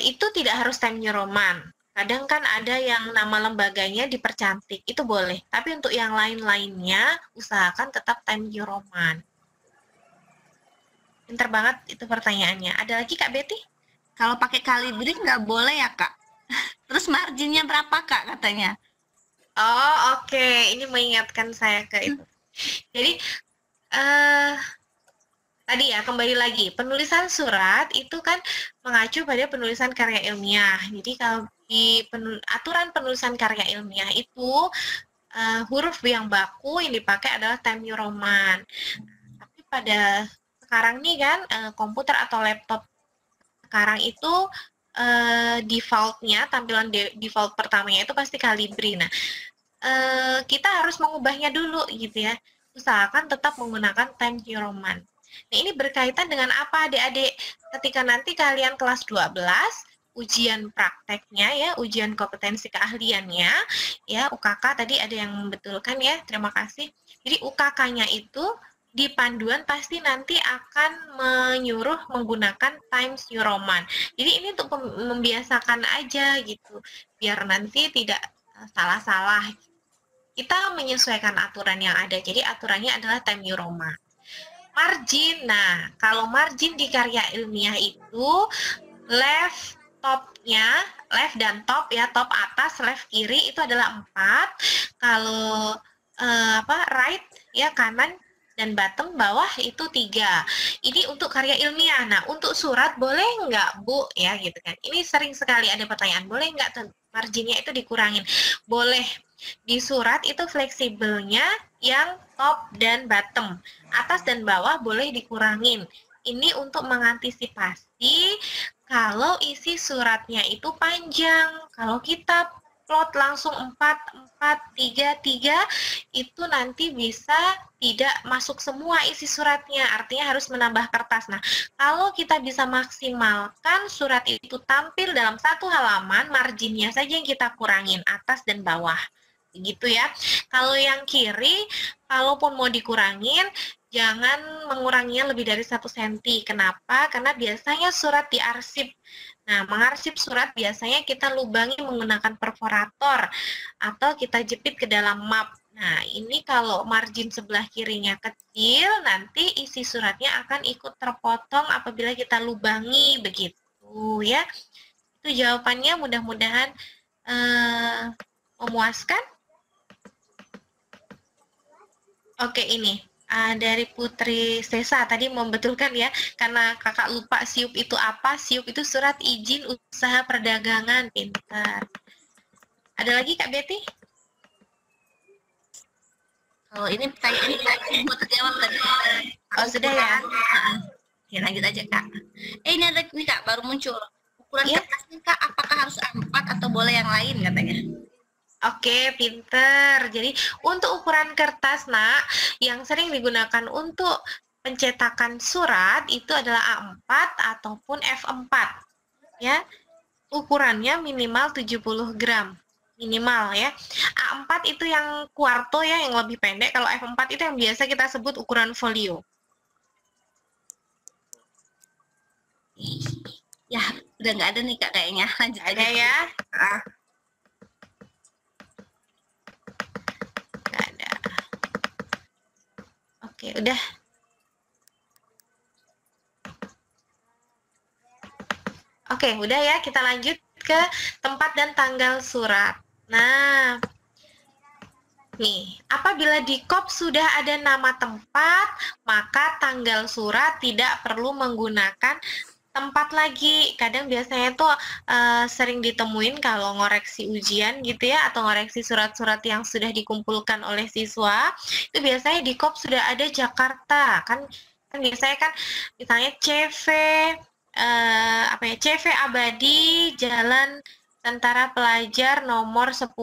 itu tidak harus Times New Roman. Kadang kan ada yang nama lembaganya dipercantik, itu boleh. Tapi untuk yang lain-lainnya, usahakan tetap Times New Roman. Pinter banget itu pertanyaannya. Ada lagi Kak Betty? Kalau pakai Calibri nggak boleh ya Kak? Terus marginnya berapa Kak katanya? Oh oke. Ini mengingatkan saya ke itu. Jadi tadi ya, kembali lagi, penulisan surat itu kan mengacu pada penulisan karya ilmiah. Jadi kalau di aturan penulisan karya ilmiah itu huruf yang baku yang dipakai adalah Times New Roman. Tapi pada sekarang nih kan komputer atau laptop sekarang itu defaultnya, tampilan default pertamanya itu pasti Calibri. Nah, kita harus mengubahnya dulu gitu ya. Usahakan tetap menggunakan Times New Roman. Nah, ini berkaitan dengan apa adik-adik? Ketika nanti kalian kelas 12, ujian prakteknya ya, ujian kompetensi keahliannya, ya UKK tadi ada yang membetulkan ya, terima kasih. Jadi UKK-nya itu di panduan pasti nanti akan menyuruh menggunakan Times New Roman. Jadi ini untuk membiasakan aja gitu, biar nanti tidak salah-salah. Kita menyesuaikan aturan yang ada, jadi aturannya adalah Times New Roman. Margin, nah kalau margin di karya ilmiah itu left dan top ya, top atas, left kiri itu adalah 4. Kalau right ya, kanan dan bottom bawah itu 3. Ini untuk karya ilmiah. Nah untuk surat boleh nggak Bu ya gitu kan? Ini sering sekali ada pertanyaan, boleh nggak marginnya itu dikurangin? Boleh. Di surat itu fleksibelnya yang top dan bottom, atas dan bawah boleh dikurangin. Ini untuk mengantisipasi kalau isi suratnya itu panjang. Kalau kita plot langsung 4, 4, 3, 3, itu nanti bisa tidak masuk semua isi suratnya, artinya harus menambah kertas. Nah, kalau kita bisa maksimalkan surat itu tampil dalam satu halaman, marginnya saja yang kita kurangin, atas dan bawah. Gitu ya. Kalau yang kiri, kalaupun mau dikurangin, jangan menguranginya lebih dari 1 cm. Kenapa? Karena biasanya surat diarsip. Nah, mengarsip surat biasanya kita lubangi menggunakan perforator atau kita jepit ke dalam map. Nah, ini kalau margin sebelah kirinya kecil, nanti isi suratnya akan ikut terpotong apabila kita lubangi, begitu ya. Itu jawabannya, mudah-mudahan memuaskan. Oke, ini dari Putri Sesa tadi membetulkan ya, karena kakak lupa SIUP itu apa. SIUP itu surat izin usaha perdagangan, pintar. Ada lagi Kak Betty? Kalau ini pertanyaan buat terjawab tadi. Oh sudah ya? Ya lanjut aja Kak. Ini ada nih Kak, baru muncul. Ukuran kertasnya Kak, apakah harus A4 atau boleh yang lain katanya? Oke, pinter. Jadi untuk ukuran kertas nak, yang sering digunakan untuk pencetakan surat itu adalah A4 ataupun F4. Ya, ukurannya minimal 70 gram. Minimal ya. A4 itu yang kuarto ya, yang lebih pendek. Kalau F4 itu yang biasa kita sebut ukuran folio. Ya, udah nggak ada nih Kak kayaknya. Lanjut aja ya. Nggak ada. Oke, udah. Oke, udah ya. Kita lanjut ke tempat dan tanggal surat. Nah, Nih, apabila di KOP sudah ada nama tempat, maka tanggal surat tidak perlu menggunakan tempat lagi. Kadang biasanya tuh sering ditemuin kalau ngoreksi ujian gitu ya, atau ngoreksi surat-surat yang sudah dikumpulkan oleh siswa, itu biasanya di KOP sudah ada Jakarta. Kan biasanya kan misalnya CV CV Abadi Jalan Tentara Pelajar nomor 10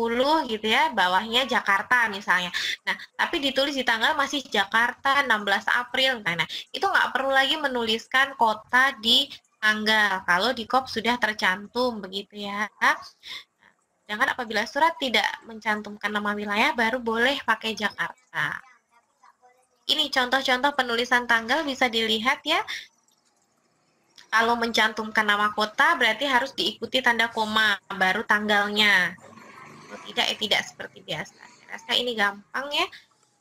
gitu ya, bawahnya Jakarta misalnya. Nah, tapi ditulis di tanggal masih Jakarta 16 April. Nah, itu nggak perlu lagi menuliskan kota di tanggal kalau di KOP sudah tercantum begitu ya. Sedangkan apabila surat tidak mencantumkan nama wilayah baru boleh pakai Jakarta. Ini contoh-contoh penulisan tanggal bisa dilihat ya. Kalau mencantumkan nama kota berarti harus diikuti tanda koma baru tanggalnya. Kalau tidak tidak seperti biasa. Saya rasa ini gampang ya.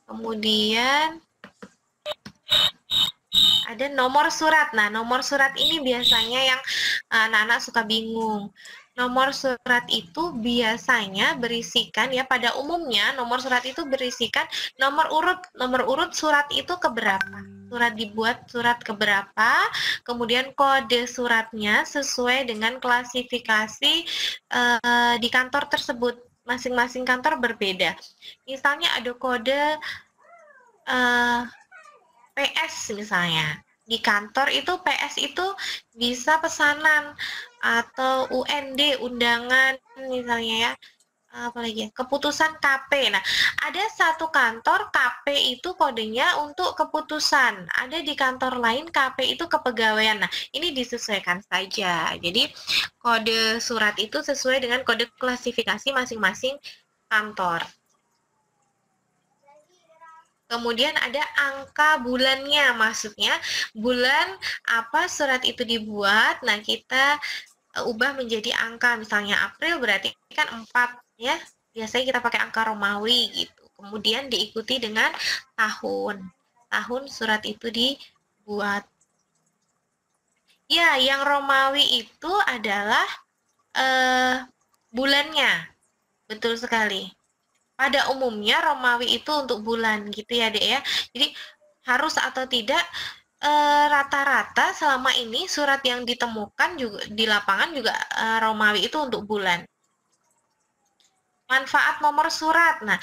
Kemudian ada nomor surat. Nah, nomor surat ini biasanya yang anak-anak suka bingung. Nomor surat itu biasanya berisikan ya, pada umumnya nomor surat itu berisikan nomor urut surat itu keberapa. Surat dibuat surat keberapa, kemudian kode suratnya sesuai dengan klasifikasi di kantor tersebut. Masing-masing kantor berbeda. Misalnya ada kode PS misalnya. Di kantor itu PS itu bisa pesanan atau UND, undangan misalnya ya. Apalagi ya, keputusan KP. Nah, ada satu kantor KP itu kodenya untuk keputusan. Ada di kantor lain KP itu kepegawaian. Nah, ini disesuaikan saja. Jadi, kode surat itu sesuai dengan kode klasifikasi masing-masing kantor. Kemudian ada angka bulannya, maksudnya bulan apa surat itu dibuat. Nah, kita ubah menjadi angka, misalnya April berarti kan 4 ya. Biasanya kita pakai angka Romawi gitu. Kemudian diikuti dengan tahun. Tahun surat itu dibuat. Ya, yang Romawi itu adalah bulannya. Betul sekali. Pada umumnya Romawi itu untuk bulan gitu ya Dek ya. Jadi harus atau tidak rata-rata selama ini surat yang ditemukan juga di lapangan juga Romawi itu untuk bulan. Manfaat nomor surat. Nah,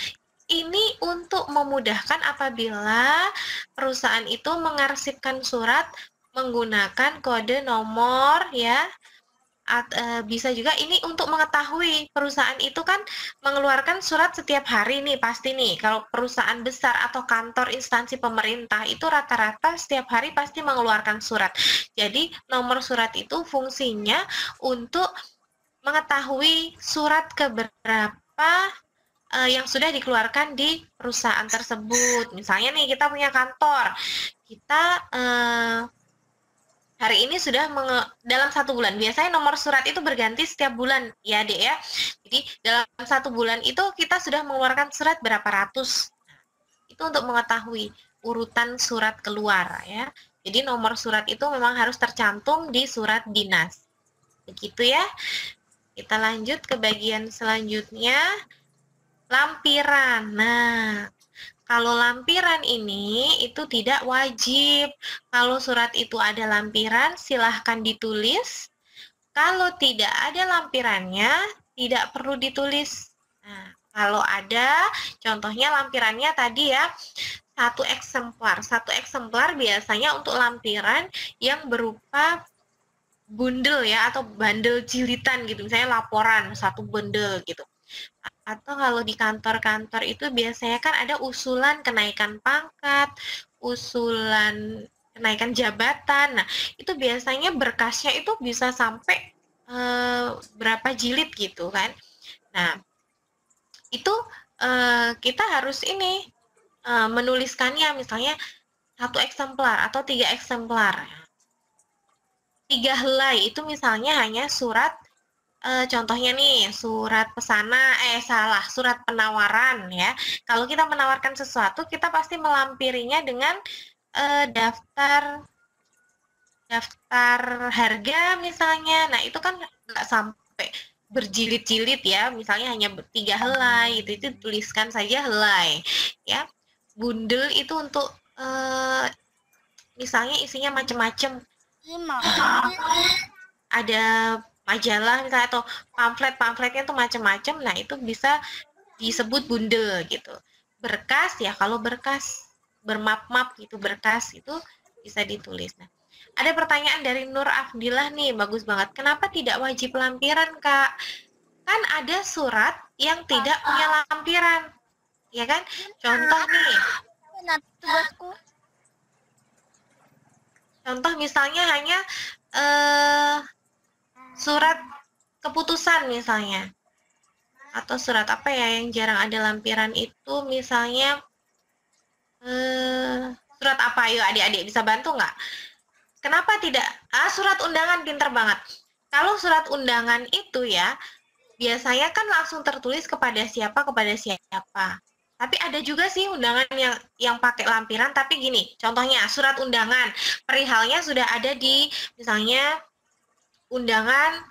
ini untuk memudahkan apabila perusahaan itu mengarsipkan surat menggunakan kode nomor ya. Bisa juga ini untuk mengetahui perusahaan itu kan mengeluarkan surat setiap hari nih pasti nih. Kalau perusahaan besar atau kantor instansi pemerintah itu rata-rata setiap hari pasti mengeluarkan surat. Jadi nomor surat itu fungsinya untuk mengetahui surat keberapa yang sudah dikeluarkan di perusahaan tersebut. Misalnya nih kita punya kantor, kita hari ini sudah dalam 1 bulan. Biasanya nomor surat itu berganti setiap bulan ya Dek ya. Jadi dalam 1 bulan itu kita sudah mengeluarkan surat berapa ratus. Itu untuk mengetahui urutan surat keluar ya. Jadi nomor surat itu memang harus tercantum di surat dinas. Begitu ya. Kita lanjut ke bagian selanjutnya. Lampiran. Nah, kalau lampiran ini itu tidak wajib. Kalau surat itu ada lampiran, silahkan ditulis. Kalau tidak ada lampirannya, tidak perlu ditulis. Nah, kalau ada, contohnya lampirannya tadi ya, 1 eksemplar. 1 eksemplar biasanya untuk lampiran yang berupa bundel ya, atau bandel jilitan gitu. Misalnya laporan, 1 bundel gitu. Atau kalau di kantor-kantor itu biasanya kan ada usulan kenaikan pangkat, usulan kenaikan jabatan. Nah, itu biasanya berkasnya itu bisa sampai berapa jilid gitu kan. Nah, itu kita harus ini menuliskannya misalnya 1 eksemplar atau 3 eksemplar. 3 helai itu misalnya hanya surat contohnya nih, surat surat penawaran ya. Kalau kita menawarkan sesuatu, kita pasti melampirinya dengan daftar harga misalnya. Nah, itu kan nggak sampai berjilid-jilid ya, misalnya hanya 3 helai itu tuliskan saja helai ya. Bundel itu untuk misalnya isinya macam-macam, ada majalah misalnya atau pamfletnya itu macam-macam, nah itu bisa disebut bundel gitu. Berkas ya, kalau berkas bermap-map gitu, berkas itu bisa ditulis. Nah, ada pertanyaan dari Nur Afdilah nih, bagus banget. Kenapa tidak wajib lampiran, Kak? Kan ada surat yang tidak punya lampiran, ya kan? Contoh nih, contoh misalnya hanya surat keputusan misalnya, atau surat apa ya yang jarang ada lampiran itu, misalnya surat apa? Yuk adik-adik bisa bantu nggak? Kenapa tidak? Surat undangan, pinter banget. Kalau surat undangan itu ya, biasanya kan langsung tertulis kepada siapa. Tapi ada juga sih undangan yang pakai lampiran, tapi gini, contohnya surat undangan, perihalnya sudah ada di, misalnya, undangan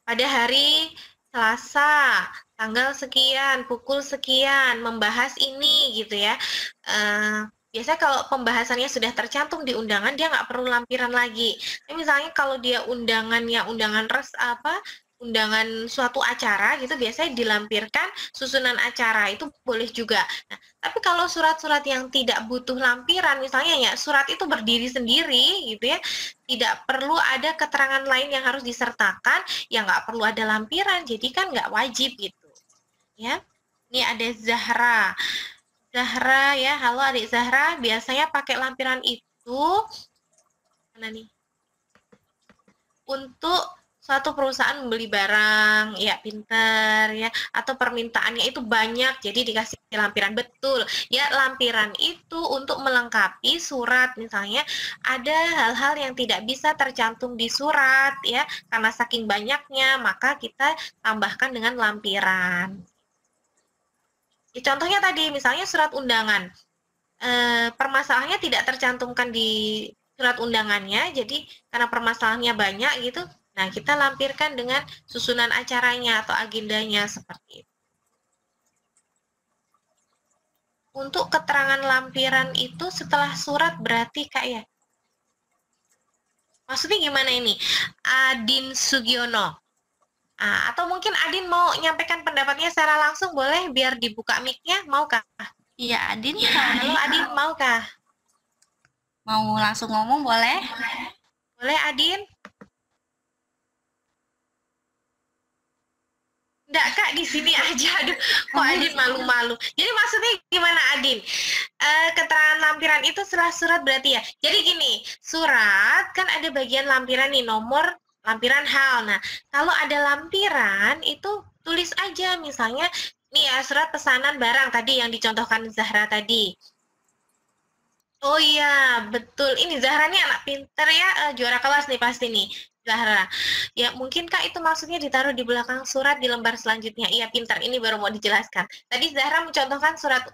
pada hari Selasa, tanggal sekian, pukul sekian, membahas ini gitu ya. Biasanya kalau pembahasannya sudah tercantum di undangan, dia nggak perlu lampiran lagi. Misalnya kalau dia undangannya undangan suatu acara gitu, biasanya dilampirkan susunan acara, itu boleh juga. Nah, tapi kalau surat-surat yang tidak butuh lampiran, misalnya ya surat itu berdiri sendiri gitu ya, tidak perlu ada keterangan lain yang harus disertakan, ya nggak perlu ada lampiran, jadi kan nggak wajib gitu. Ya, ini ada Zahra ya, halo adik Zahra, biasanya pakai lampiran itu mana nih? Untuk suatu perusahaan membeli barang, ya pinter ya, atau permintaannya itu banyak, jadi dikasih lampiran, betul. Ya, lampiran itu untuk melengkapi surat, misalnya ada hal-hal yang tidak bisa tercantum di surat ya, karena saking banyaknya, maka kita tambahkan dengan lampiran. Ya, contohnya tadi, misalnya surat undangan, permasalahannya tidak tercantumkan di surat undangannya, jadi karena permasalahannya banyak gitu, nah kita lampirkan dengan susunan acaranya atau agendanya seperti itu. Untuk keterangan lampiran itu setelah surat berarti Kak ya? Maksudnya gimana ini? Adin Sugiono. Atau mungkin Adin mau nyampaikan pendapatnya secara langsung, boleh biar dibuka mic-nya, maukah? Iya, Adin. Halo Adin, maukah? Mau langsung ngomong boleh? Boleh Adin? Enggak Kak, di sini aja. Aduh, kok Adin malu-malu. Jadi maksudnya gimana Adin? Keterangan lampiran itu setelah surat berarti ya. Jadi gini, surat kan ada bagian lampiran nih, nomor lampiran hal. Nah, kalau ada lampiran itu tulis aja, misalnya nih ya, surat pesanan barang tadi yang dicontohkan Zahra tadi. Oh iya, betul. Ini Zahra nih anak pinter ya, juara kelas nih pasti nih, Zahra. Ya mungkin Kak itu maksudnya ditaruh di belakang surat di lembar selanjutnya. Iya pintar, ini baru mau dijelaskan. Tadi Zahra mencontohkan surat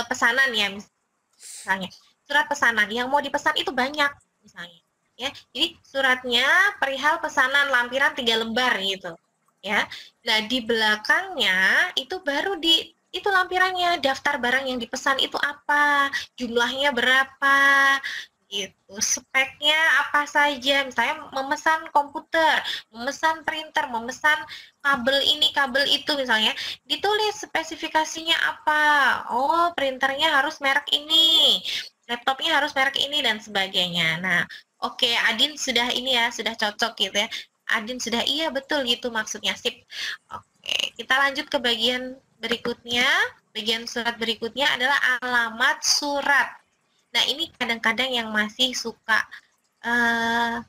pesanan ya, misalnya. Surat pesanan, yang mau dipesan itu banyak, misalnya. Ya, jadi suratnya perihal pesanan lampiran 3 lembar gitu. Ya, nah di belakangnya itu baru itu lampirannya, daftar barang yang dipesan itu apa, jumlahnya berapa, gitu, speknya apa saja, misalnya memesan komputer, memesan printer, memesan kabel ini, kabel itu, misalnya ditulis spesifikasinya apa, oh printernya harus merek ini, laptopnya harus merek ini, dan sebagainya. Nah, oke, Adin sudah ini ya, sudah cocok gitu ya, Adin sudah iya betul gitu maksudnya, sip. Oke, kita lanjut ke bagian berikutnya. Bagian surat berikutnya adalah alamat surat. Nah, ini kadang-kadang yang masih suka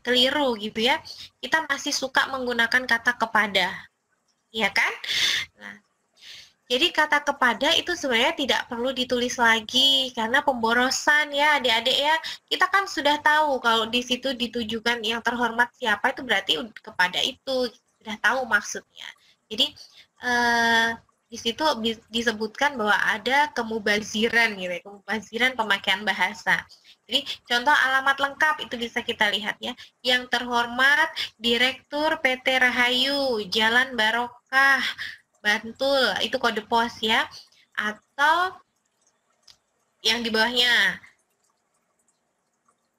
keliru gitu ya. Kita masih suka menggunakan kata kepada. Iya kan? Nah, jadi kata kepada itu sebenarnya tidak perlu ditulis lagi karena pemborosan ya adik-adik ya. Kita kan sudah tahu kalau di situ ditujukan yang terhormat siapa, itu berarti kepada itu. Sudah tahu maksudnya. Jadi di situ disebutkan bahwa ada kemubaziran gitu ya, kemubaziran pemakaian bahasa. Jadi contoh alamat lengkap itu bisa kita lihat ya. Yang terhormat Direktur PT Rahayu, Jalan Barokah, Bantul, itu kode pos ya. Atau yang di bawahnya,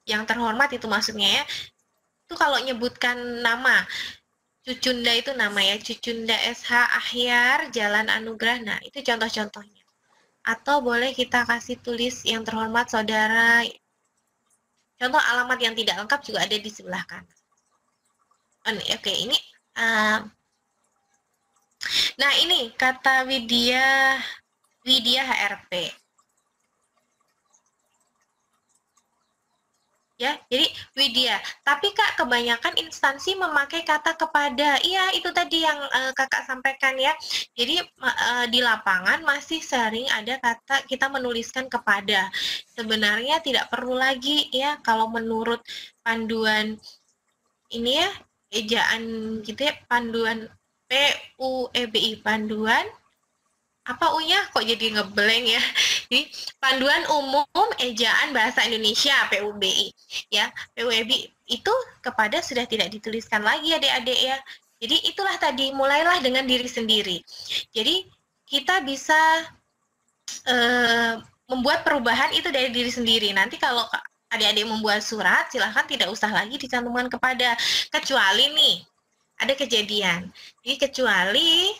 yang terhormat itu maksudnya ya. Itu kalau nyebutkan nama, Cucunda itu nama ya, Cucunda SH Ahyar, Jalan Anugrah. Nah, itu contoh-contohnya. Atau boleh kita kasih tulis yang terhormat saudara. Contoh alamat yang tidak lengkap juga ada di sebelah kanan. Oke, ini. Nah, ini kata Widya HRP. Ya, jadi Widya. Tapi Kak, kebanyakan instansi memakai kata kepada. Iya, itu tadi yang Kakak sampaikan ya. Jadi di lapangan masih sering ada kata kita menuliskan kepada. Sebenarnya tidak perlu lagi ya kalau menurut panduan ini ya, ejaan gitu ya, panduan PUEBI, panduan apa U-nya kok jadi ngeblank ya. Jadi panduan umum ejaan bahasa Indonesia PUBI ya. PUBI itu kepada sudah tidak dituliskan lagi adik-adik ya. Jadi itulah tadi, mulailah dengan diri sendiri. Jadi kita bisa membuat perubahan itu dari diri sendiri. Nanti kalau adik-adik membuat surat, silahkan tidak usah lagi dicantumkan kepada, kecuali nih ada kejadian. Jadi kecuali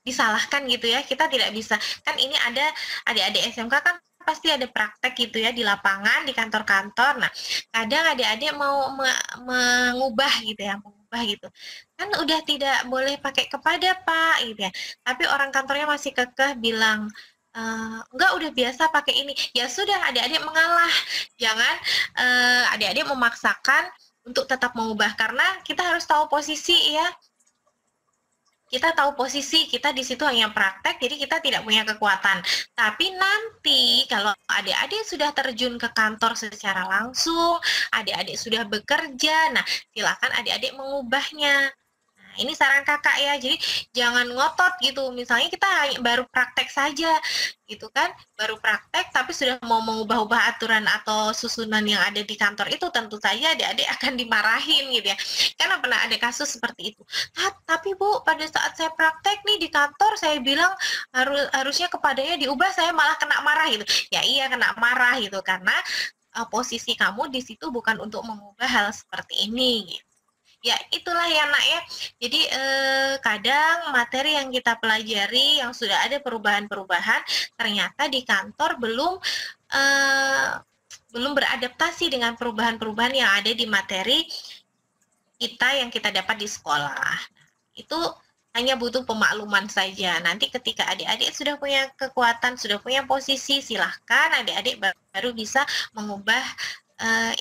disalahkan gitu ya, kita tidak bisa, kan ini ada adik-adik SMK kan pasti ada praktek gitu ya di lapangan, di kantor-kantor. Nah, kadang adik-adik mau mengubah gitu ya, mengubah gitu. Kan udah tidak boleh pakai kepada Pak gitu ya. Tapi orang kantornya masih kekeh bilang, enggak, udah biasa pakai ini. Ya sudah, adik-adik mengalah. Jangan adik-adik memaksakan untuk tetap mengubah, karena kita harus tahu posisi ya. Kita tahu posisi, kita di situ hanya praktek, jadi kita tidak punya kekuatan. Tapi nanti kalau adik-adik sudah terjun ke kantor secara langsung, adik-adik sudah bekerja, nah silakan adik-adik mengubahnya. Nah, ini saran kakak ya, jadi jangan ngotot gitu. Misalnya kita baru praktek saja, gitu kan, baru praktek tapi sudah mau mengubah-ubah aturan atau susunan yang ada di kantor itu, tentu saja adik-adik akan dimarahin gitu ya. Karena pernah ada kasus seperti itu. Tapi Bu, pada saat saya praktek nih di kantor, saya bilang harusnya kepadanya diubah, saya malah kena marah gitu. Ya iya, kena marah gitu, karena posisi kamu di situ bukan untuk mengubah hal seperti ini gitu. Ya itulah ya nak ya. Jadi kadang materi yang kita pelajari yang sudah ada perubahan-perubahan, ternyata di kantor belum beradaptasi dengan perubahan-perubahan yang ada di materi kita yang kita dapat di sekolah. Itu hanya butuh pemakluman saja. Nanti ketika adik-adik sudah punya kekuatan, sudah punya posisi, silahkan adik-adik baru bisa mengubah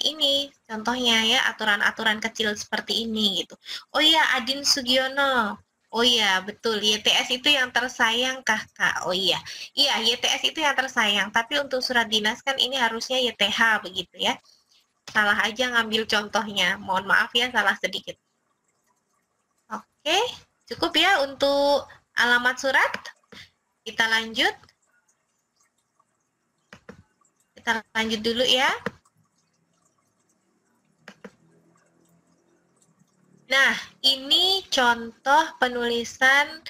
ini contohnya ya, aturan-aturan kecil seperti ini gitu. Oh iya, Adin Sugiono. Oh iya, betul, YTS itu yang tersayang kakak. Oh iya, YTS itu yang tersayang. Tapi untuk surat dinas kan ini harusnya YTH begitu ya. Salah aja ngambil contohnya. Mohon maaf ya, salah sedikit. Oke, cukup ya untuk alamat surat. Kita lanjut. Kita lanjut dulu ya. Nah, ini contoh penulisan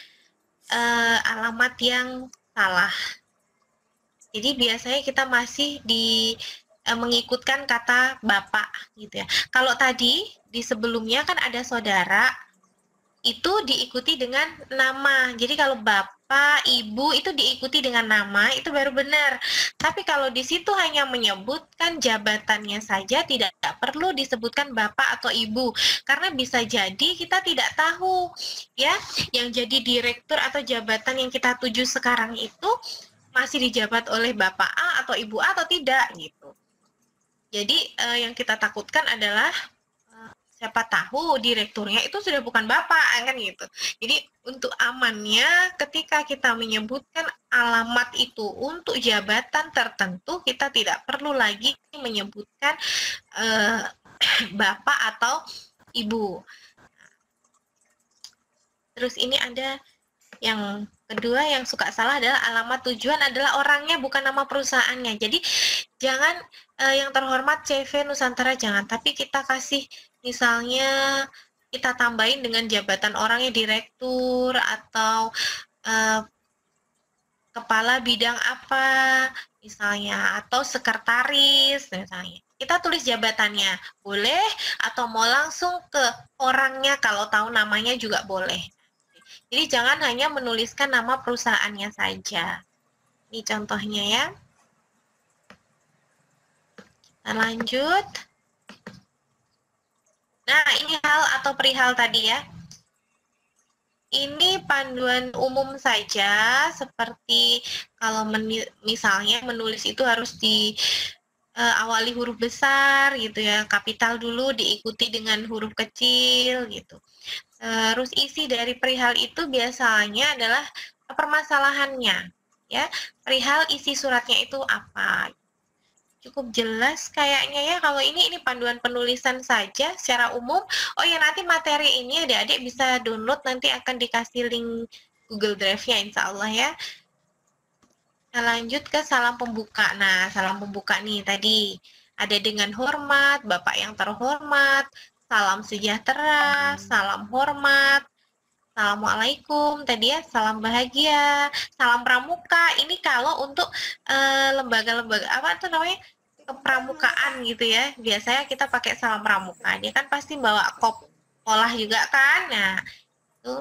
alamat yang salah. Jadi biasanya kita masih mengikutkan kata Bapak gitu ya. Kalau tadi di sebelumnya kan ada saudara, itu diikuti dengan nama. Jadi kalau Bapak, Ibu itu diikuti dengan nama, itu baru benar. Tapi kalau di situ hanya menyebutkan jabatannya saja, tidak perlu disebutkan Bapak atau Ibu. Karena bisa jadi kita tidak tahu ya, yang jadi direktur atau jabatan yang kita tuju sekarang itu masih dijabat oleh Bapak A atau Ibu A atau tidak gitu. Jadi yang kita takutkan adalah siapa tahu direkturnya itu sudah bukan Bapak kan gitu. Jadi untuk amannya ketika kita menyebutkan alamat itu untuk jabatan tertentu, kita tidak perlu lagi menyebutkan Bapak atau Ibu. Terus ini ada Yang kedua yang suka salah adalah alamat tujuan adalah orangnya bukan nama perusahaannya. Jadi jangan yang terhormat CV Nusantara jangan, tapi kita kasih misalnya kita tambahin dengan jabatan orangnya direktur atau kepala bidang apa misalnya atau sekretaris misalnya. Kita tulis jabatannya boleh atau mau langsung ke orangnya kalau tahu namanya juga boleh. Jadi jangan hanya menuliskan nama perusahaannya saja. Ini contohnya ya. Kita lanjut. Nah, ini hal atau perihal tadi ya. Ini panduan umum saja, seperti kalau misalnya menulis itu harus diawali huruf besar gitu ya, kapital dulu diikuti dengan huruf kecil gitu. Terus isi dari perihal itu biasanya adalah permasalahannya, ya. Perihal isi suratnya itu apa? Cukup jelas kayaknya ya. Kalau ini panduan penulisan saja secara umum. Oh ya, nanti materi ini adik-adik bisa download, nanti akan dikasih link Google Drive-nya insya Allah ya. Kita lanjut ke salam pembuka. Nah, salam pembuka nih tadi ada dengan hormat, Bapak yang terhormat, salam sejahtera, salam hormat, Assalamualaikum, tadi ya, salam bahagia, salam pramuka. Ini kalau untuk lembaga-lembaga apa tuh namanya, kepramukaan gitu ya. Biasanya kita pakai salam pramuka. Dia kan pasti bawa kop sekolah juga kan. Nah, itu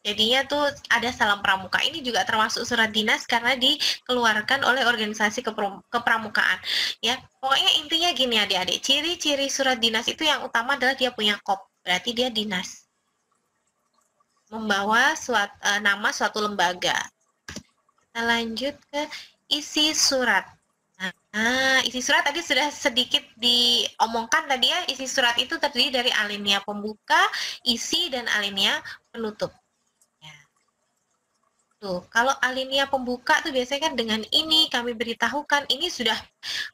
jadinya tuh ada salam pramuka. Ini juga termasuk surat dinas karena dikeluarkan oleh organisasi kepramukaan. Ya, pokoknya intinya gini adik-adik, ciri-ciri surat dinas itu yang utama adalah dia punya kop, berarti dia dinas, membawa nama suatu lembaga. Kita lanjut ke isi surat. Nah, isi surat tadi sudah sedikit diomongkan tadi ya. Isi surat itu terdiri dari alinea pembuka, isi, dan alinea penutup. Tuh, kalau alinea pembuka tuh biasanya kan dengan ini kami beritahukan, ini sudah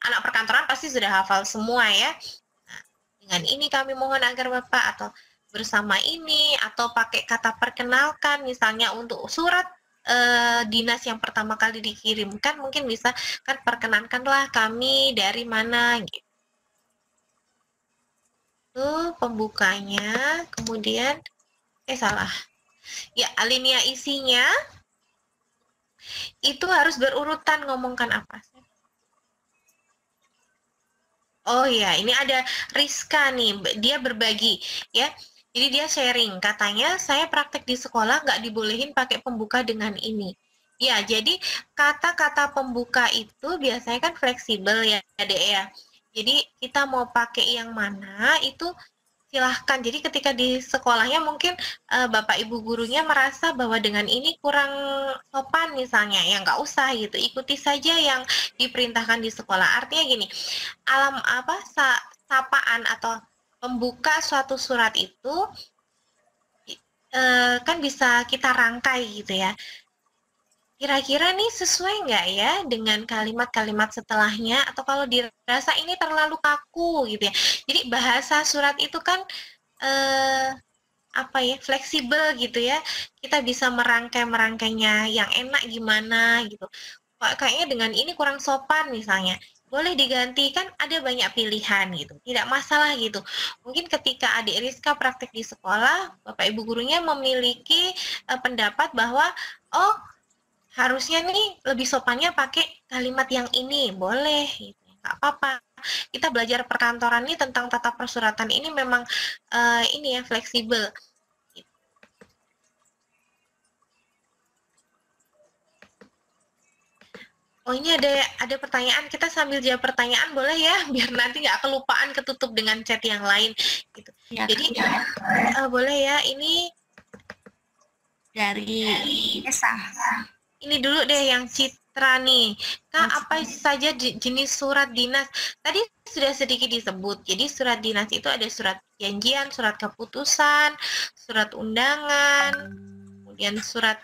anak perkantoran pasti sudah hafal semua ya. Nah, dengan ini kami mohon agar Bapak, atau bersama ini, atau pakai kata perkenalkan misalnya untuk surat dinas yang pertama kali dikirimkan, mungkin bisa kan perkenankanlah kami dari mana gitu. Tuh pembukanya, kemudian salah. Ya, alinea isinya itu harus berurutan, ngomongkan apa sih? Oh ya, ini ada Rizka nih, dia berbagi ya. Jadi dia sharing, katanya saya praktek di sekolah nggak dibolehin pakai pembuka dengan ini. Ya, jadi kata-kata pembuka itu biasanya kan fleksibel ya, Dek ya. Jadi kita mau pakai yang mana itu silahkan. Jadi ketika di sekolahnya mungkin Bapak Ibu gurunya merasa bahwa dengan ini kurang sopan misalnya, ya nggak usah gitu, ikuti saja yang diperintahkan di sekolah. Artinya gini, sapaan atau pembuka suatu surat itu kan bisa kita rangkai gitu ya. Kira-kira nih sesuai nggak ya dengan kalimat-kalimat setelahnya, atau kalau dirasa ini terlalu kaku gitu ya. Jadi bahasa surat itu kan fleksibel gitu ya. Kita bisa merangkainya yang enak gimana gitu. Kayaknya dengan ini kurang sopan misalnya, boleh diganti, kan ada banyak pilihan gitu, tidak masalah gitu. Mungkin ketika adik Rizka praktek di sekolah, Bapak Ibu gurunya memiliki pendapat bahwa harusnya nih lebih sopannya pakai kalimat yang ini, boleh gitu, nggak apa-apa. Kita belajar perkantoran ini tentang tata persuratan ini memang fleksibel. Oh, ini ada pertanyaan, kita sambil jawab pertanyaan boleh ya, biar nanti nggak kelupaan, ketutup dengan chat yang lain gitu. Ya, jadi boleh ya, ini dari Esa. Ini dulu deh yang Citra nih. Kak, apa saja jenis surat dinas? Tadi sudah sedikit disebut. Jadi surat dinas itu ada surat janjian, surat keputusan, surat undangan, kemudian surat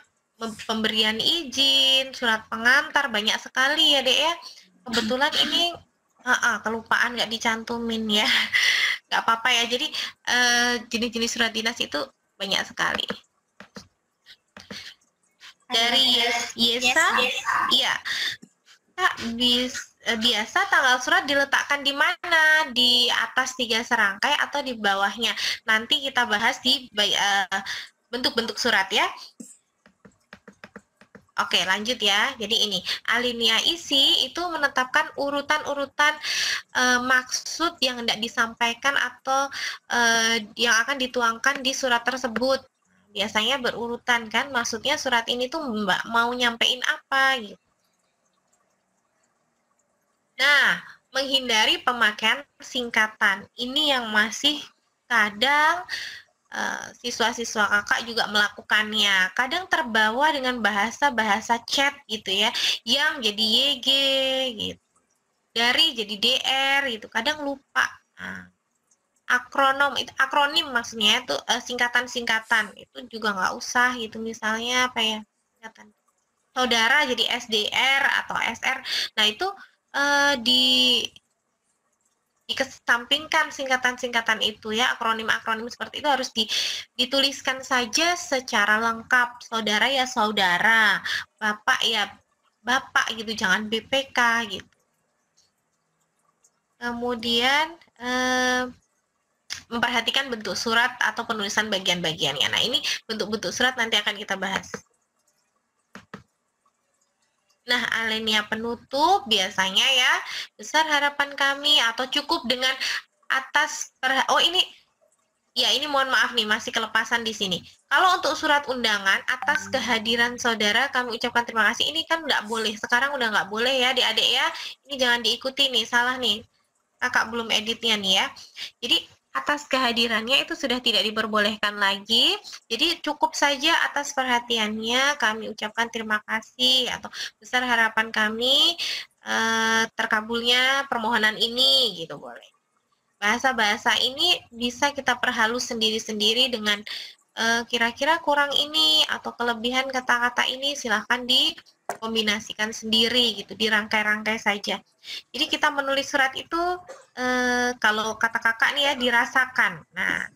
pemberian izin, surat pengantar, banyak sekali ya Dek ya. Kebetulan ini kelupaan nggak dicantumin ya. Nggak apa-apa ya. Jadi jenis-jenis surat dinas itu banyak sekali. Dari Yesa, iya. Kak, biasa tanggal surat diletakkan di mana? Di atas 3 serangkai atau di bawahnya? Nanti kita bahas di bentuk-bentuk surat ya. Oke, lanjut ya. Jadi ini, alinea isi itu menetapkan urutan-urutan maksud yang hendak disampaikan atau yang akan dituangkan di surat tersebut. Biasanya berurutan kan, maksudnya surat ini tuh Mbak mau nyampein apa gitu. Nah, menghindari pemakaian singkatan. Ini yang masih kadang siswa-siswa kakak juga melakukannya. Kadang terbawa dengan bahasa-bahasa chat gitu ya, yang jadi YG gitu. Dari jadi DR gitu. Kadang lupa. Nah, akronim maksudnya itu singkatan-singkatan. Itu juga nggak usah gitu. Misalnya apa ya? Singkatan. Saudara jadi SDR atau SR. Nah, itu dikesampingkan singkatan-singkatan itu ya, akronim-akronim seperti itu harus dituliskan saja secara lengkap. Saudara ya saudara, bapak ya bapak gitu, jangan BPK gitu. Kemudian memperhatikan bentuk surat atau penulisan bagian-bagiannya. Nah, ini bentuk-bentuk surat nanti akan kita bahas. Nah, alinea penutup biasanya ya, besar harapan kami atau cukup dengan atas ini mohon maaf nih, masih kelepasan di sini. Kalau untuk surat undangan, atas kehadiran saudara kami ucapkan terima kasih. Ini kan nggak boleh, sekarang udah nggak boleh ya adik-adik ya. Ini jangan diikuti nih, salah nih. Kakak belum editnya nih ya. Jadi atas kehadirannya itu sudah tidak diperbolehkan lagi. Jadi cukup saja atas perhatiannya kami ucapkan terima kasih atau besar harapan kami terkabulnya permohonan ini gitu boleh. Bahasa-bahasa ini bisa kita perhalus sendiri-sendiri dengan kira-kira kurang ini atau kelebihan kata-kata ini silahkan dikombinasikan sendiri gitu, dirangkai-rangkai saja. Jadi kita menulis surat itu kalau kata kakak nih ya dirasakan. Nah,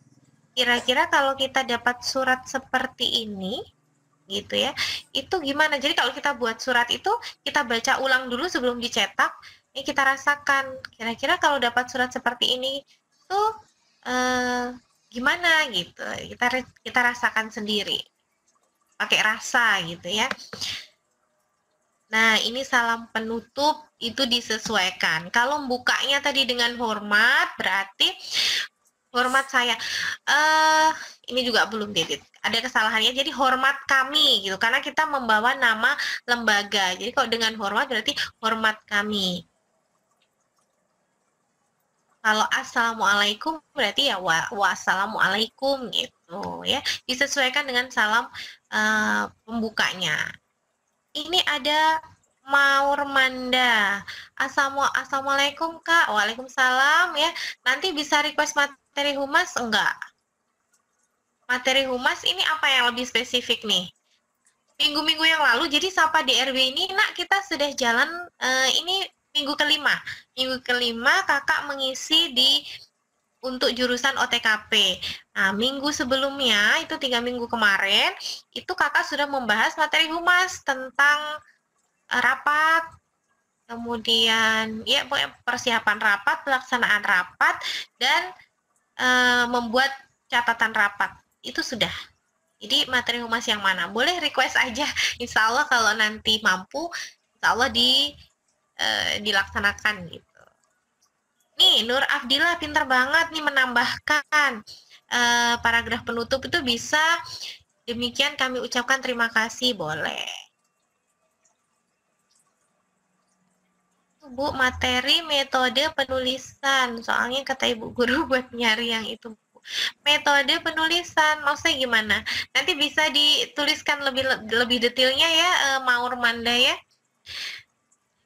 kira-kira kalau kita dapat surat seperti ini gitu ya, itu gimana? Jadi kalau kita buat surat itu kita baca ulang dulu sebelum dicetak, ini kita rasakan. Kira-kira kalau dapat surat seperti ini tuh gimana gitu, kita rasakan sendiri pakai rasa gitu ya. Nah, ini salam penutup itu disesuaikan. Kalau bukanya tadi dengan hormat berarti hormat saya. Ini juga belum edit. Ada kesalahannya. Jadi hormat kami gitu karena kita membawa nama lembaga. Jadi kalau dengan hormat berarti hormat kami. Kalau assalamualaikum berarti ya wassalamualaikum gitu ya. Disesuaikan dengan salam pembukanya. Ini ada Maur Manda. Assalamualaikum Kak. Waalaikumsalam ya. Nanti bisa request materi humas enggak? Materi humas ini apa yang lebih spesifik nih? Minggu-minggu yang lalu jadi Sapa DRB ini nak kita sudah jalan ini minggu kelima. Minggu kelima kakak mengisi untuk jurusan OTKP. Nah, minggu sebelumnya, itu 3 minggu kemarin, itu kakak sudah membahas materi humas tentang rapat, kemudian ya persiapan rapat, pelaksanaan rapat, dan membuat catatan rapat. Itu sudah. Jadi materi humas yang mana? Boleh request aja. Insya Allah kalau nanti mampu, insya Allah dilaksanakan gitu. Nih, Nur Afdillah pintar banget nih menambahkan paragraf penutup itu bisa demikian kami ucapkan terima kasih, boleh. Bu, materi metode penulisan, soalnya kata ibu guru buat nyari yang itu. Metode penulisan, maksudnya gimana? Nanti bisa dituliskan lebih detailnya ya, Maur Manda ya.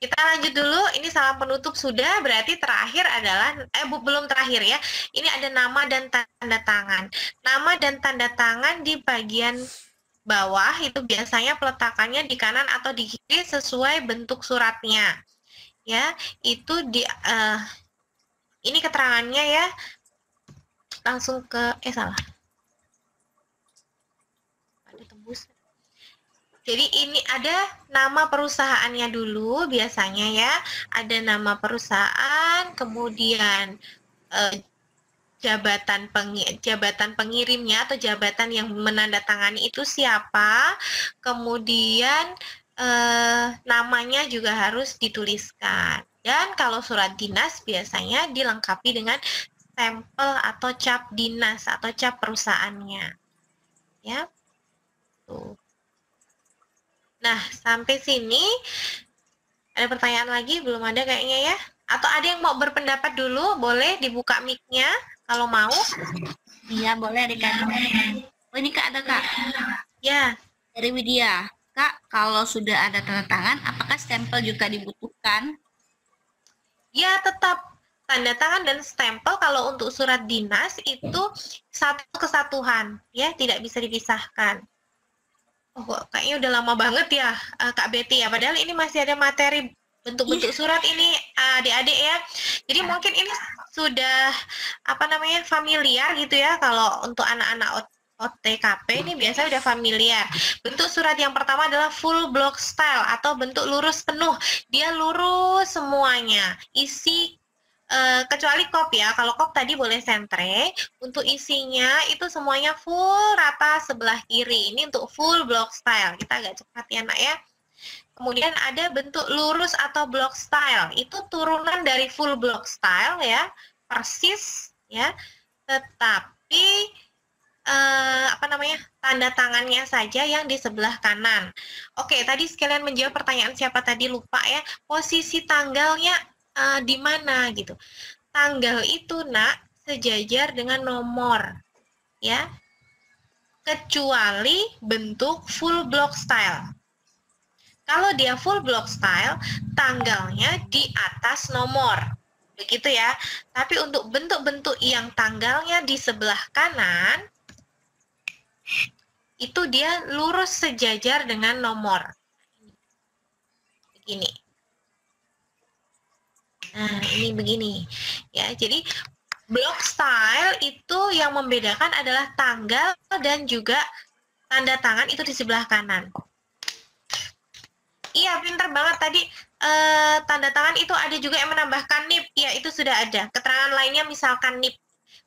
Kita lanjut dulu, ini salam penutup sudah, berarti terakhir adalah, belum terakhir ya, ini ada nama dan tanda tangan. Nama dan tanda tangan di bagian bawah itu biasanya peletakannya di kanan atau di kiri sesuai bentuk suratnya. Ya, itu ini keterangannya ya, langsung ke, salah. Jadi ini ada nama perusahaannya dulu biasanya ya. Ada nama perusahaan, kemudian jabatan pengirimnya atau jabatan yang menandatangani itu siapa. Kemudian namanya juga harus dituliskan. Dan kalau surat dinas biasanya dilengkapi dengan stempel atau cap dinas atau cap perusahaannya. Ya. Tuh. Nah, sampai sini ada pertanyaan lagi? Belum ada kayaknya ya? Atau ada yang mau berpendapat dulu? Boleh dibuka mic-nya kalau mau. Iya, boleh adik-adik. Oh, ini Kak ada Kak. Ya. Dari Widya. Kak, kalau sudah ada tanda tangan, apakah stempel juga dibutuhkan? Ya, tetap tanda tangan dan stempel kalau untuk surat dinas itu satu kesatuan, ya, tidak bisa dipisahkan. Oh, kayaknya udah lama banget ya, Kak Betty ya. Padahal ini masih ada materi bentuk-bentuk surat ini, adik-adik ya. Jadi mungkin ini sudah familiar gitu ya. Kalau untuk anak-anak OTKP ini biasa udah familiar. Bentuk surat yang pertama adalah full block style atau bentuk lurus penuh. Dia lurus semuanya. Isi kecuali kop ya, kalau kop tadi boleh sentre, untuk isinya itu semuanya full rata sebelah kiri. Ini untuk full block style, kita agak cepat ya nak ya. Kemudian ada bentuk lurus atau block style, itu turunan dari full block style ya, persis ya, tetapi tanda tangannya saja yang di sebelah kanan. Oke, tadi sekalian menjawab pertanyaan siapa tadi lupa ya, posisi tanggalnya di mana gitu. Tanggal itu nak sejajar dengan nomor ya, kecuali bentuk full block style. Kalau dia full block style, tanggalnya di atas nomor, begitu ya. Tapi untuk bentuk-bentuk yang tanggalnya di sebelah kanan, itu dia lurus sejajar dengan nomor. Begini. Nah, ini begini. Ya, jadi block style itu yang membedakan adalah tanggal dan juga tanda tangan itu di sebelah kanan. Iya, pintar banget tadi. Tanda tangan itu ada juga yang menambahkan NIP. Ya, itu sudah ada. Keterangan lainnya misalkan NIP.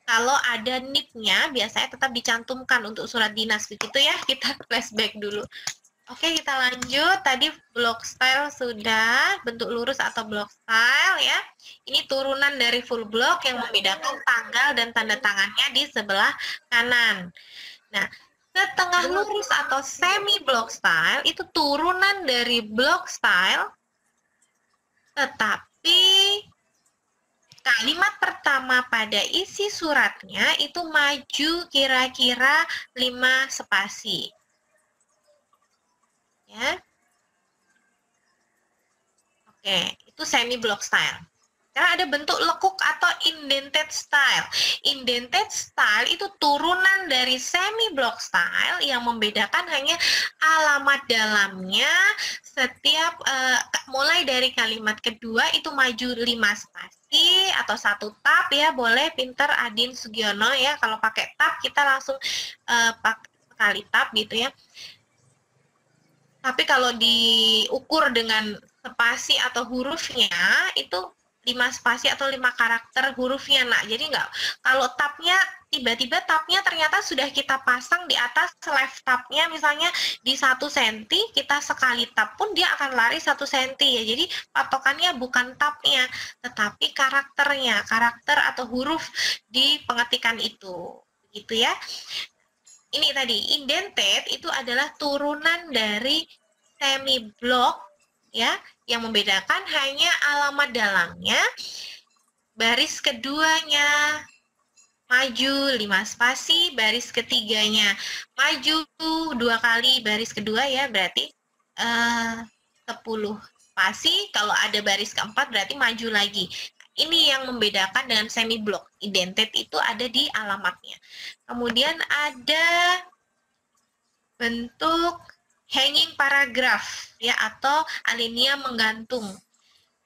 Kalau ada NIP-nya, biasanya tetap dicantumkan untuk surat dinas. Begitu ya, kita flashback dulu. Oke, kita lanjut. Tadi block style sudah, bentuk lurus atau block style ya. Ini turunan dari full block yang membedakan tanggal dan tanda tangannya di sebelah kanan. Nah, setengah lurus atau semi block style itu turunan dari block style, tetapi kalimat pertama pada isi suratnya itu maju kira-kira 5 spasi. Ya. Oke, itu semi block style. Karena ada bentuk lekuk atau indented style. Indented style itu turunan dari semi block style yang membedakan hanya alamat dalamnya setiap mulai dari kalimat kedua itu maju 5 spasi atau 1 tab ya, boleh, pinter Adin Sugiono ya. Kalau pakai tab kita langsung pakai sekali tab gitu ya. Tapi kalau diukur dengan spasi atau hurufnya itu 5 spasi atau 5 karakter hurufnya nak. Jadi enggak, kalau tabnya tiba-tiba tabnya ternyata sudah kita pasang di atas left tabnya misalnya di 1 cm, kita sekali tab pun dia akan lari 1 cm ya. Jadi patokannya bukan tabnya tetapi karakternya, karakter atau huruf di pengetikan itu. Gitu ya. Ini tadi indented itu adalah turunan dari semi block ya, yang membedakan hanya alamat dalamnya, baris keduanya maju 5 spasi, baris ketiganya maju 2 kali baris kedua ya, berarti 10 spasi. Kalau ada baris keempat berarti maju lagi. Ini yang membedakan dengan semi block. Indented itu ada di alamatnya. Kemudian ada bentuk hanging paragraph ya, atau alinea menggantung.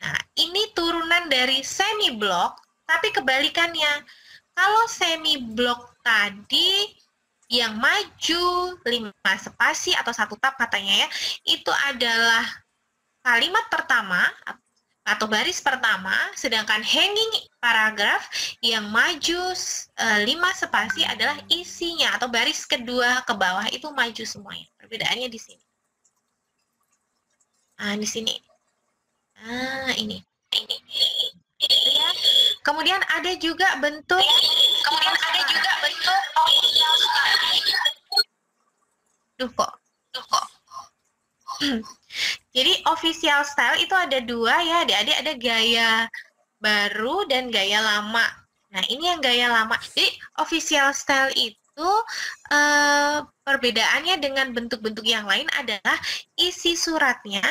Nah, ini turunan dari semi block, tapi kebalikannya. Kalau semi block tadi yang maju 5 spasi atau 1 tab katanya ya, itu adalah kalimat pertama atau baris pertama, sedangkan hanging paragraf yang maju 5 spasi adalah isinya atau baris kedua ke bawah itu maju semuanya. Perbedaannya di sini. Nah, di sini. Nah, ini. Ya. Kemudian ada juga bentuk official style. Duh kok. Jadi official style itu ada 2 ya, adik-adik, ada gaya baru dan gaya lama. Nah, ini yang gaya lama. Jadi official style itu perbedaannya dengan bentuk-bentuk yang lain adalah isi suratnya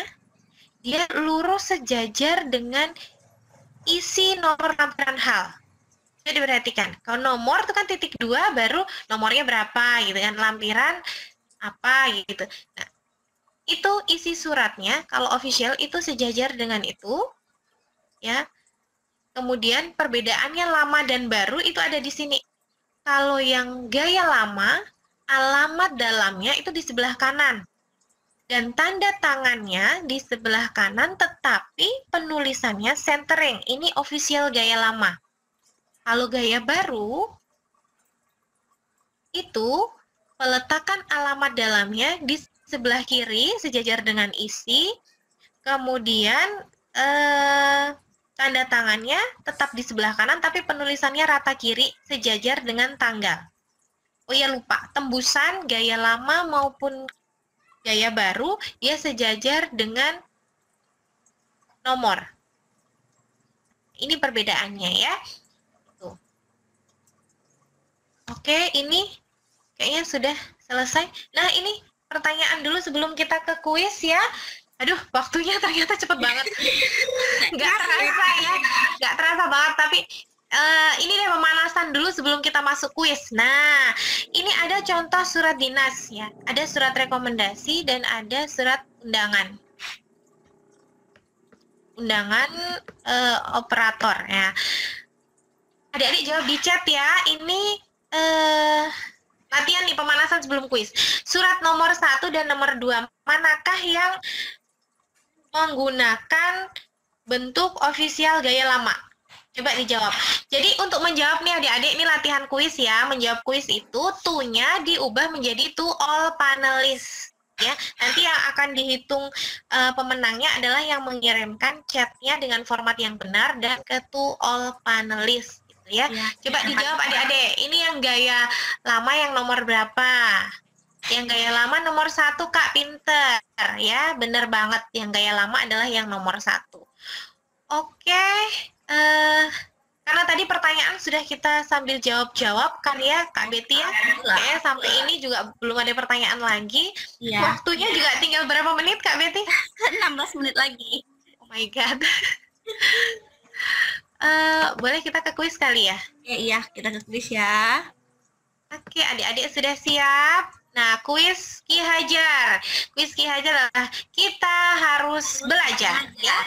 dia lurus sejajar dengan isi nomor lampiran hal. Coba diperhatikan. Kalau nomor itu kan titik 2 baru nomornya berapa gitu kan, lampiran apa gitu. Nah, itu isi suratnya kalau official itu sejajar dengan itu ya. Kemudian perbedaannya lama dan baru itu ada di sini. Kalau yang gaya lama, alamat dalamnya itu di sebelah kanan dan tanda tangannya di sebelah kanan, tetapi penulisannya centering. Ini official gaya lama. Kalau gaya baru itu peletakan alamat dalamnya di sebelah kiri sejajar dengan isi, kemudian tanda tangannya tetap di sebelah kanan tapi penulisannya rata kiri sejajar dengan tanggal. Oh ya lupa, tembusan gaya lama maupun gaya baru dia sejajar dengan nomor. Ini perbedaannya ya. Tuh. Oke, ini kayaknya sudah selesai. Nah, ini pertanyaan dulu sebelum kita ke kuis ya. Aduh, waktunya ternyata cepet banget. Nggak terasa ya. Nggak terasa banget, tapi ini deh pemanasan dulu sebelum kita masuk kuis. Nah, ini ada contoh surat dinas ya. Ada surat rekomendasi dan ada surat undangan. Undangan operator ya. Adik-adik jawab di chat ya. Ini latihan nih pemanasan sebelum kuis. Surat nomor 1 dan nomor 2 manakah yang menggunakan bentuk official gaya lama? Coba dijawab. Jadi untuk menjawab nih adik-adik, ini latihan kuis ya. Menjawab kuis itu to-nya diubah menjadi to all panelists ya. Nanti yang akan dihitung pemenangnya adalah yang mengirimkan chatnya dengan format yang benar dan ke to all panelists gitu ya. Coba dijawab adik-adik. Ini yang gaya lama yang nomor berapa? Yang gaya lama nomor 1 Kak, pinter ya, bener banget. Yang gaya lama adalah yang nomor 1. Oke, karena tadi pertanyaan sudah kita sambil jawab-jawab kan ya Kak Betty ya. Kayaknya sampai ini juga belum ada pertanyaan lagi. Ya. Waktunya juga tinggal berapa menit Kak Betty? 16 menit lagi. Oh my god. Boleh kita ke kuis kali ya? Iya, kita ke kuis ya. Oke, adik-adik sudah siap? Nah, kuis Ki Hajar. Kuis Ki Hajar adalah kita harus belajar ya.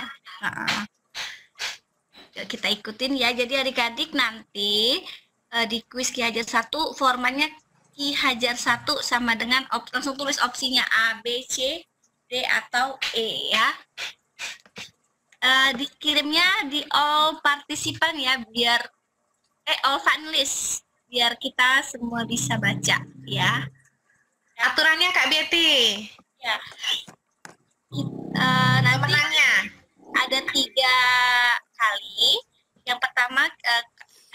Kita ikutin ya. Jadi adik-adik nanti di kuis Ki Hajar 1 formatnya Ki Hajar 1 sama dengan langsung tulis opsinya A, B, C, D atau E ya. Dikirimnya di all partisipan ya, biar all finalist, biar kita semua bisa baca ya. Aturannya Kak Betty. Ya. Nanti ada 3 kali. Yang pertama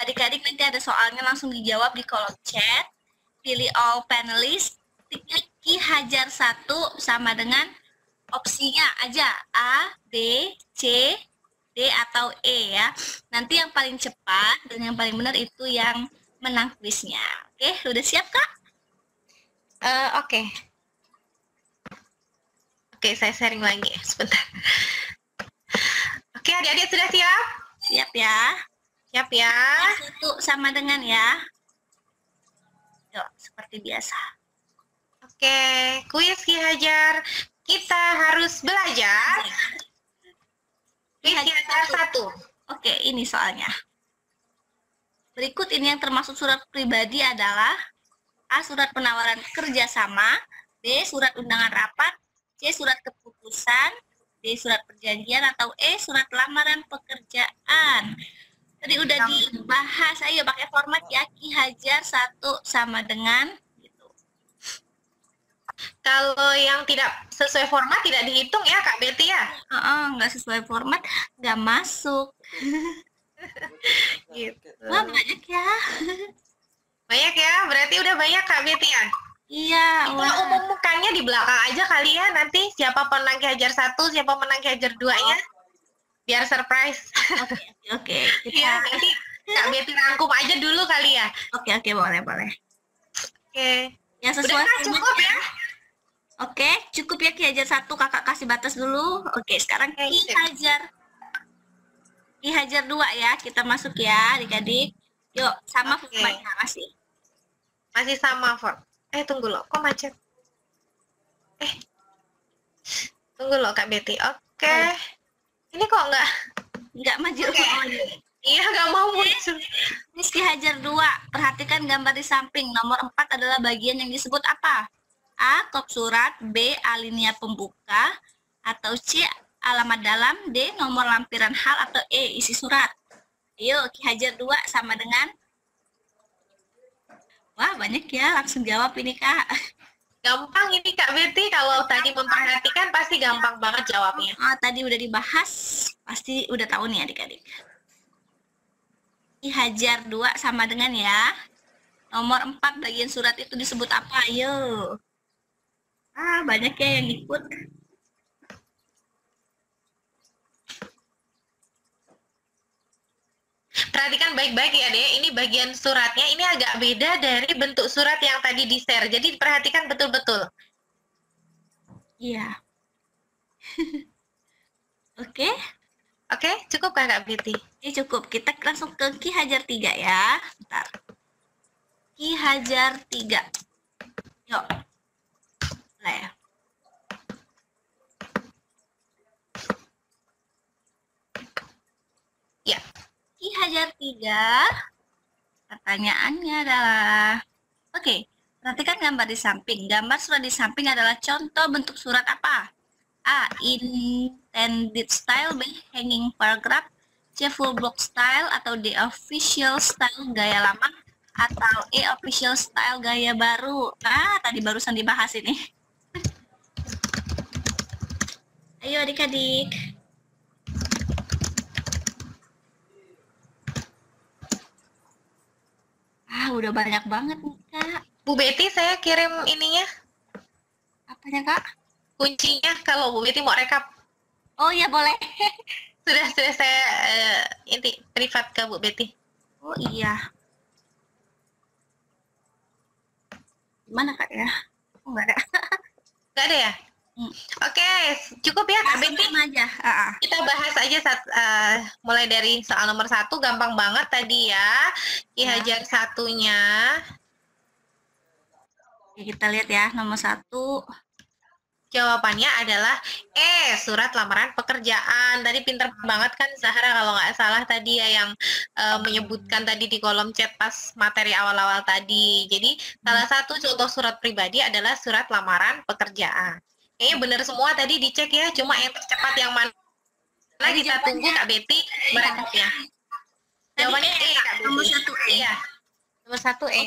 adik-adik nanti ada soalnya langsung dijawab di kolom chat. Pilih all panelist, klik Ki Hajar 1 sama dengan opsinya aja A, B, C, D atau E ya. Nanti yang paling cepat dan yang paling benar itu yang menang kuisnya. Oke, udah siap Kak? Oke, saya sharing lagi sebentar. Oke, adik-adik sudah siap? Siap ya. Siap ya. 1 sama dengan ya. Yuk, seperti biasa. Oke, kuis Ki Hajar. Kita harus belajar. Kuis Ki Hajar 1. Oke, ini soalnya. Berikut ini yang termasuk surat pribadi adalah A. Surat penawaran kerjasama, B. Surat undangan rapat, C. Surat keputusan, D. Surat perjanjian, atau E. Surat lamaran pekerjaan. Tadi udah dibahas, ayo pakai format ya. Ki Hajar 1 sama dengan gitu. Kalau yang tidak sesuai format tidak dihitung ya Kak Betty ya? Nggak sesuai format, nggak masuk. Gitu. Wah, banyak ya. Banyak ya, berarti udah banyak Kak Betty ya? Iya, Kita umumkannya di belakang aja kali ya, nanti siapa menang Ki Hajar 1, siapa menang Ki Hajar 2-nya. Biar surprise. Oke. Iya, nanti Kak Betty rangkum aja dulu kali ya. Oke, boleh. Oke. Yang sesuai Udah cukup ya? Oke, cukup ya Ki Hajar 1, kakak kasih batas dulu. Oke, sekarang Ki Hajar 2 ya, kita masuk ya adik-adik. Yuk, sama formatnya masih sama Fort. Tunggu loh, kok macet? Tunggu loh Kak Betty. Oke. Ini kok nggak maju. Iya, nggak mau muncul. Ini Ki Hajar 2, perhatikan gambar di samping. Nomor 4 adalah bagian yang disebut apa? A. Top surat, B. Alinea pembuka, atau C. Alamat dalam, D. Nomor lampiran hal, atau E. Isi surat. Ayo, Ki Hajar 2 sama dengan. Wah, banyak ya, langsung jawab ini Kak. Gampang ini Kak Betty, kalau tadi memperhatikan pasti gampang banget jawabnya. Tadi udah dibahas, pasti udah tahu nih adik-adik. Ki Hajar 2 sama dengan ya. Nomor 4 bagian surat itu disebut apa? Ayo. Banyak ya yang ikut. Perhatikan baik-baik ya Dek, ini bagian suratnya ini agak beda dari bentuk surat yang tadi di-share. Jadi perhatikan betul-betul. Iya. Oke, cukup kan Kak Betty? Cukup. Kita langsung ke Ki Hajar 3 ya. Bentar. Ki Hajar 3. Yuk. Mulai ya. Ya. Ki Hajar 3. Pertanyaannya adalah, perhatikan gambar di samping. Gambar surat di samping adalah contoh bentuk surat apa? A. Intended style, B. Hanging paragraph, C. Full block style, atau D. Official style gaya lama, atau E. Official style gaya baru. Tadi barusan dibahas ini. Ayo adik-adik. Udah banyak banget nih Kak. Bu Betty, saya kirim ininya. Apanya Kak? Kuncinya kalau Bu Betty mau rekap. Oh iya boleh. Sudah saya privat ke Bu Betty. Oh iya. Gimana Kak ya? Nggak ada. Nggak ada ya? Oke, cukup ya Kak Betty. Aja. Kita bahas aja mulai dari soal nomor 1, gampang banget tadi ya. Ki Hajar 1-nya. Kita lihat ya, nomor 1. Jawabannya adalah surat lamaran pekerjaan. Tadi pinter banget kan Zahra kalau nggak salah tadi ya yang menyebutkan tadi di kolom chat pas materi awal-awal tadi. Jadi salah satu contoh surat pribadi adalah surat lamaran pekerjaan. Kayaknya benar semua tadi dicek ya, cuma yang tercepat yang mana kita tunggu Kak Betty merekapnya. Jawabannya E Kak Betty. Nomor 1 E. Iya. Nomor 1 E.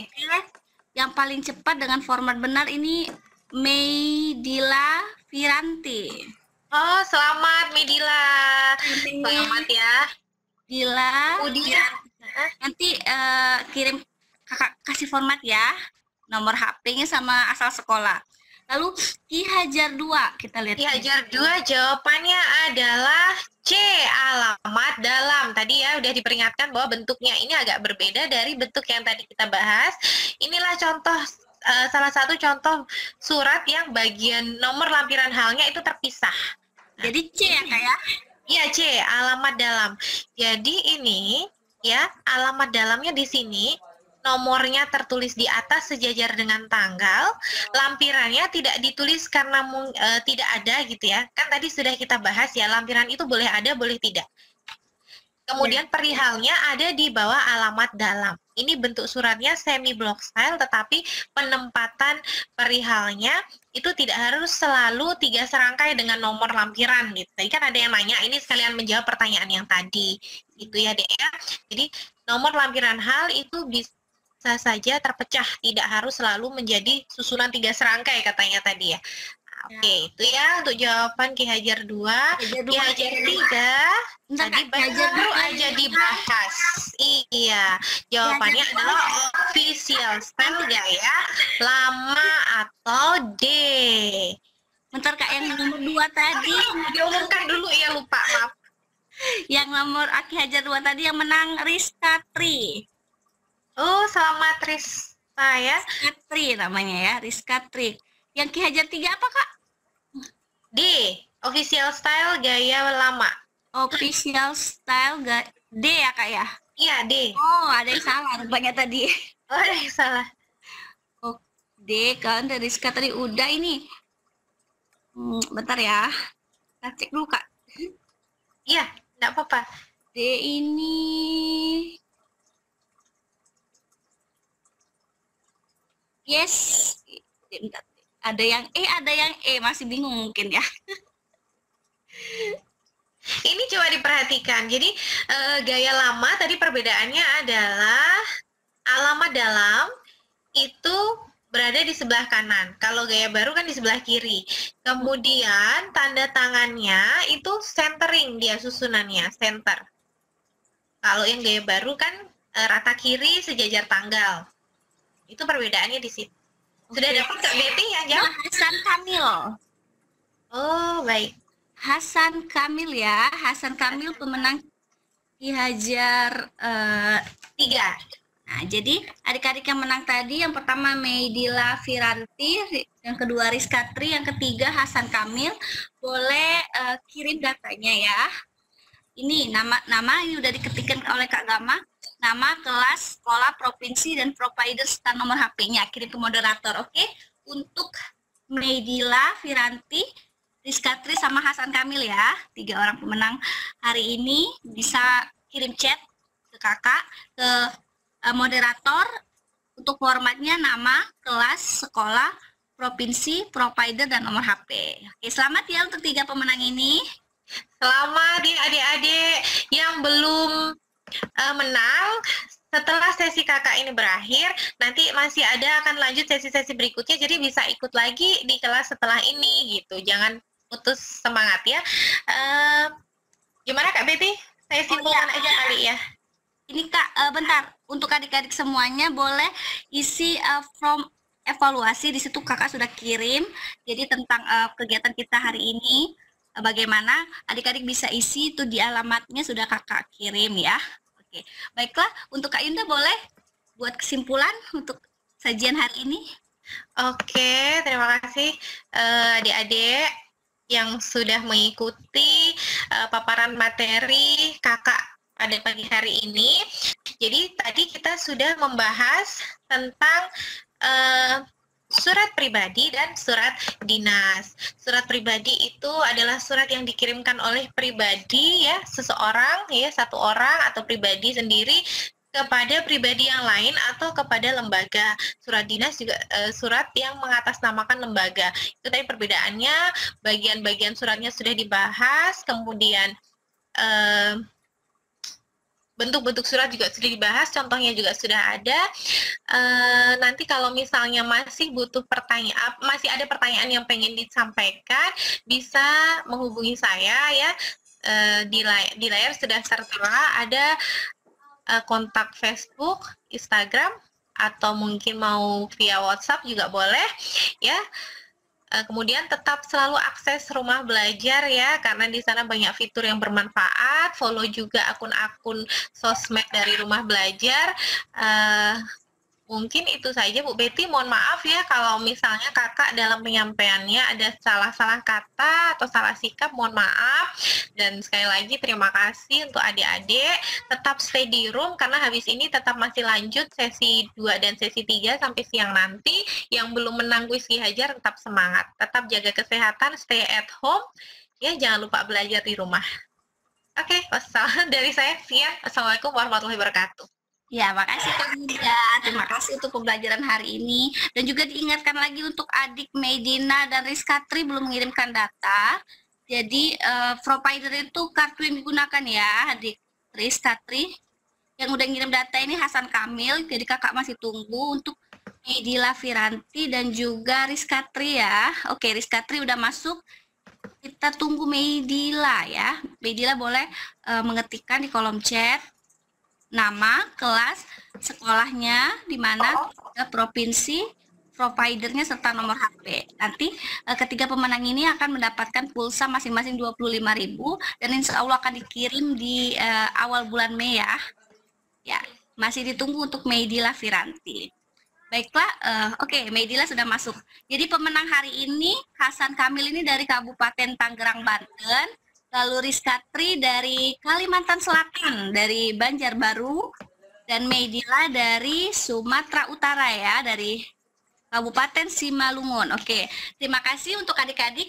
Yang paling cepat dengan format benar ini Meidila Firanti. Oh, selamat Medila. Selamat ya. Dila. Nanti kirim kakak kasih format ya. Nomor HP-nya sama asal sekolah. Lalu Ki Hajar 2, kita lihat. Ki Hajar 2 jawabannya adalah C, alamat dalam. Tadi ya udah diperingatkan bahwa bentuknya ini agak berbeda dari bentuk yang tadi kita bahas. Inilah contoh salah satu contoh surat yang bagian nomor lampiran halnya itu terpisah. Jadi C ya Kak ya? Iya C, alamat dalam. Jadi ini ya alamat dalamnya di sini. Nomornya tertulis di atas sejajar dengan tanggal, lampirannya tidak ditulis karena tidak ada gitu ya. Kan tadi sudah kita bahas ya, lampiran itu boleh ada, boleh tidak. Kemudian perihalnya ada di bawah alamat dalam. Ini bentuk suratnya semi block style, tetapi penempatan perihalnya itu tidak harus selalu 3 serangkai dengan nomor lampiran gitu. Tadi kan ada yang nanya, ini sekalian menjawab pertanyaan yang tadi. Gitu ya, Dek ya. Jadi nomor lampiran hal itu bisa saja terpecah, tidak harus selalu menjadi susunan 3 serangkai katanya tadi ya. Oke, itu ya untuk jawaban Ki Hajar 2. Ki Hajar 3 tadi baru aja dibahas. Iya, jawabannya adalah official style gaya lama atau D. Bentar Kak, yang nomor 2 tadi Diumumkan dulu ya, lupa, maaf. yang nomor Ki Hajar 2 tadi yang menang Rizka Tri. Oh, selamat Rizka ya. Rizka Tri namanya ya, Rizka Tri. Yang Ki Hajar 3 apa Kak? D, official style gaya lama. Official style D ya Kak ya? Iya, D. Oh, ada yang salah rupanya tadi. Oh, ada yang salah. Oh, D kan dari Rizka tadi udah ini. Bentar ya. Kita cek dulu Kak. Iya, enggak apa-apa. D ini yes. Bentar. Ada yang masih bingung mungkin ya. Ini coba diperhatikan. Jadi gaya lama tadi perbedaannya adalah alamat dalam itu berada di sebelah kanan. Kalau gaya baru kan di sebelah kiri. Kemudian tanda tangannya itu centering, dia susunannya center. Kalau yang gaya baru kan rata kiri sejajar tanggal. Itu perbedaannya di situ. Sudah dapat Kak Betty yang jawab? Hasan Kamil. Oh, baik. Hasan Kamil ya. Hasan Kamil pemenang Ki Hajar 3. Nah, jadi adik-adik yang menang tadi, yang pertama Meidila Firanti, yang kedua Rizka Tri, yang ketiga Hasan Kamil. Boleh kirim datanya ya. Ini nama ini udah diketikkan oleh Kak Gama. Nama, kelas, sekolah, provinsi, dan provider serta nomor HP-nya. Kirim ke moderator, oke? Untuk Meidila Firanti, Rizka Tri, sama Hasan Kamil ya. 3 orang pemenang hari ini. Bisa kirim chat ke kakak, ke moderator. Untuk formatnya nama, kelas, sekolah, provinsi, provider, dan nomor HP. Oke, selamat ya untuk 3 pemenang ini. Selamat ya adik-adik yang belum menang. Setelah sesi kakak ini berakhir, nanti masih akan lanjut sesi-sesi berikutnya, jadi bisa ikut lagi di kelas setelah ini gitu. Jangan putus semangat ya. Gimana Kak Betty? Saya simpulkan aja kali ya. Ini Kak, bentar, untuk adik-adik semuanya boleh isi form evaluasi. Di situ kakak sudah kirim, jadi tentang kegiatan kita hari ini. Bagaimana adik-adik bisa isi itu di alamatnya sudah kakak kirim ya. Oke, baiklah, untuk Kak Yunda boleh buat kesimpulan untuk sajian hari ini. Oke, terima kasih adik-adik yang sudah mengikuti paparan materi kakak pada pagi hari ini. Jadi tadi kita sudah membahas tentang surat pribadi dan surat dinas. Surat pribadi itu adalah surat yang dikirimkan oleh pribadi ya, seseorang ya, satu orang atau pribadi sendiri kepada pribadi yang lain atau kepada lembaga. Surat dinas juga surat yang mengatasnamakan lembaga. Itu tadi perbedaannya, bagian-bagian suratnya sudah dibahas, kemudian bentuk-bentuk surat juga sudah dibahas, contohnya juga sudah ada. Nanti kalau misalnya masih butuh pertanyaan, masih ada pertanyaan yang pengen disampaikan, bisa menghubungi saya ya. Di layar sudah tertera ada kontak Facebook, Instagram, atau mungkin mau via WhatsApp juga boleh ya. Kemudian tetap selalu akses Rumah Belajar ya, karena di sana banyak fitur yang bermanfaat. Follow juga akun-akun sosmed dari Rumah Belajar. Mungkin itu saja Bu Betty, mohon maaf ya kalau misalnya kakak dalam penyampaiannya ada salah-salah kata atau salah sikap, mohon maaf. Dan sekali lagi terima kasih untuk adik-adik, tetap stay di room karena habis ini tetap masih lanjut sesi 2 dan sesi 3 sampai siang nanti. Yang belum menang kuis Ki Hajar tetap semangat, tetap jaga kesehatan, stay at home ya, jangan lupa belajar di rumah. Oke, wassalam dari saya siap. Assalamualaikum warahmatullahi wabarakatuh. Ya, makasih Kak Yuda. Terima kasih untuk pembelajaran hari ini. Dan juga diingatkan lagi untuk adik Medina dan Rizkatri belum mengirimkan data. Jadi, provider itu kartu yang digunakan ya, adik Rizkatri. Yang udah ngirim data ini Hasan Kamil, jadi kakak masih tunggu untuk Medila Firanti dan juga Rizkatri ya. Oke, Rizkatri udah masuk. Kita tunggu Medila ya. Medila boleh mengetikkan di kolom chat nama, kelas, sekolahnya di mana, provinsi, providernya serta nomor HP. Nanti ketiga pemenang ini akan mendapatkan pulsa masing-masing 25.000 dan insya Allah akan dikirim di awal bulan Mei ya. Ya, masih ditunggu untuk Medila Firanti. Baiklah, oke, Medila sudah masuk. Jadi pemenang hari ini Hasan Kamil ini dari Kabupaten Tangerang, Banten. Lalu Rizkatri dari Kalimantan Selatan, dari Banjarbaru, dan Medila dari Sumatera Utara ya, dari Kabupaten Simalungun. Oke, terima kasih untuk adik-adik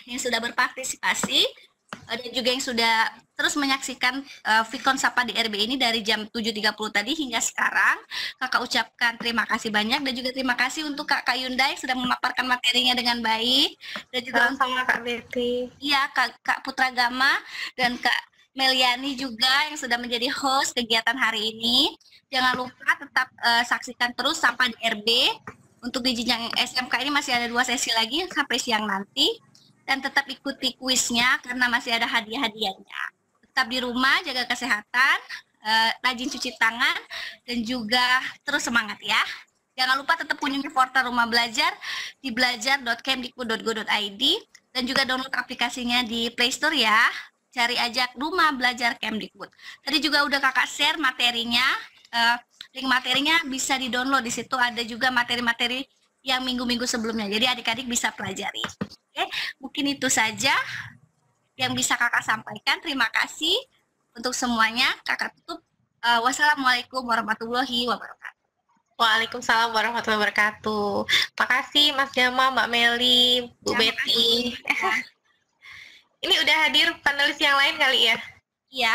yang sudah berpartisipasi dan juga yang sudah terus menyaksikan Vikon Sapa di RB ini dari jam 7.30 tadi hingga sekarang. Kakak ucapkan terima kasih banyak dan juga terima kasih untuk Kak Yunda yang sudah memaparkan materinya dengan baik dan juga sama Kak Betty. Iya, Kak Putra Gama dan Kak Meliani juga yang sudah menjadi host kegiatan hari ini. Jangan lupa tetap saksikan terus Sapa di RB. Untuk di jenjang SMK ini masih ada 2 sesi lagi sampai siang nanti. Dan tetap ikuti kuisnya karena masih ada hadiah-hadiahnya. Tetap di rumah, jaga kesehatan, rajin cuci tangan, dan juga terus semangat ya. Jangan lupa tetap kunjungi portal Rumah Belajar di belajar.kemdikbud.go.id dan juga download aplikasinya di Play Store ya. Cari aja Rumah Belajar Kemdikbud. Tadi juga udah kakak share materinya, link materinya bisa di-download. Di situ ada juga materi-materi yang minggu-minggu sebelumnya. Jadi adik-adik bisa pelajari. Oke, mungkin itu saja yang bisa kakak sampaikan. Terima kasih untuk semuanya. Kakak tutup. Wassalamualaikum warahmatullahi wabarakatuh. Waalaikumsalam warahmatullahi wabarakatuh. Makasih Mas Jama, Mbak Meli, Bu Betty. Ini udah hadir panelis yang lain kali ya? Iya.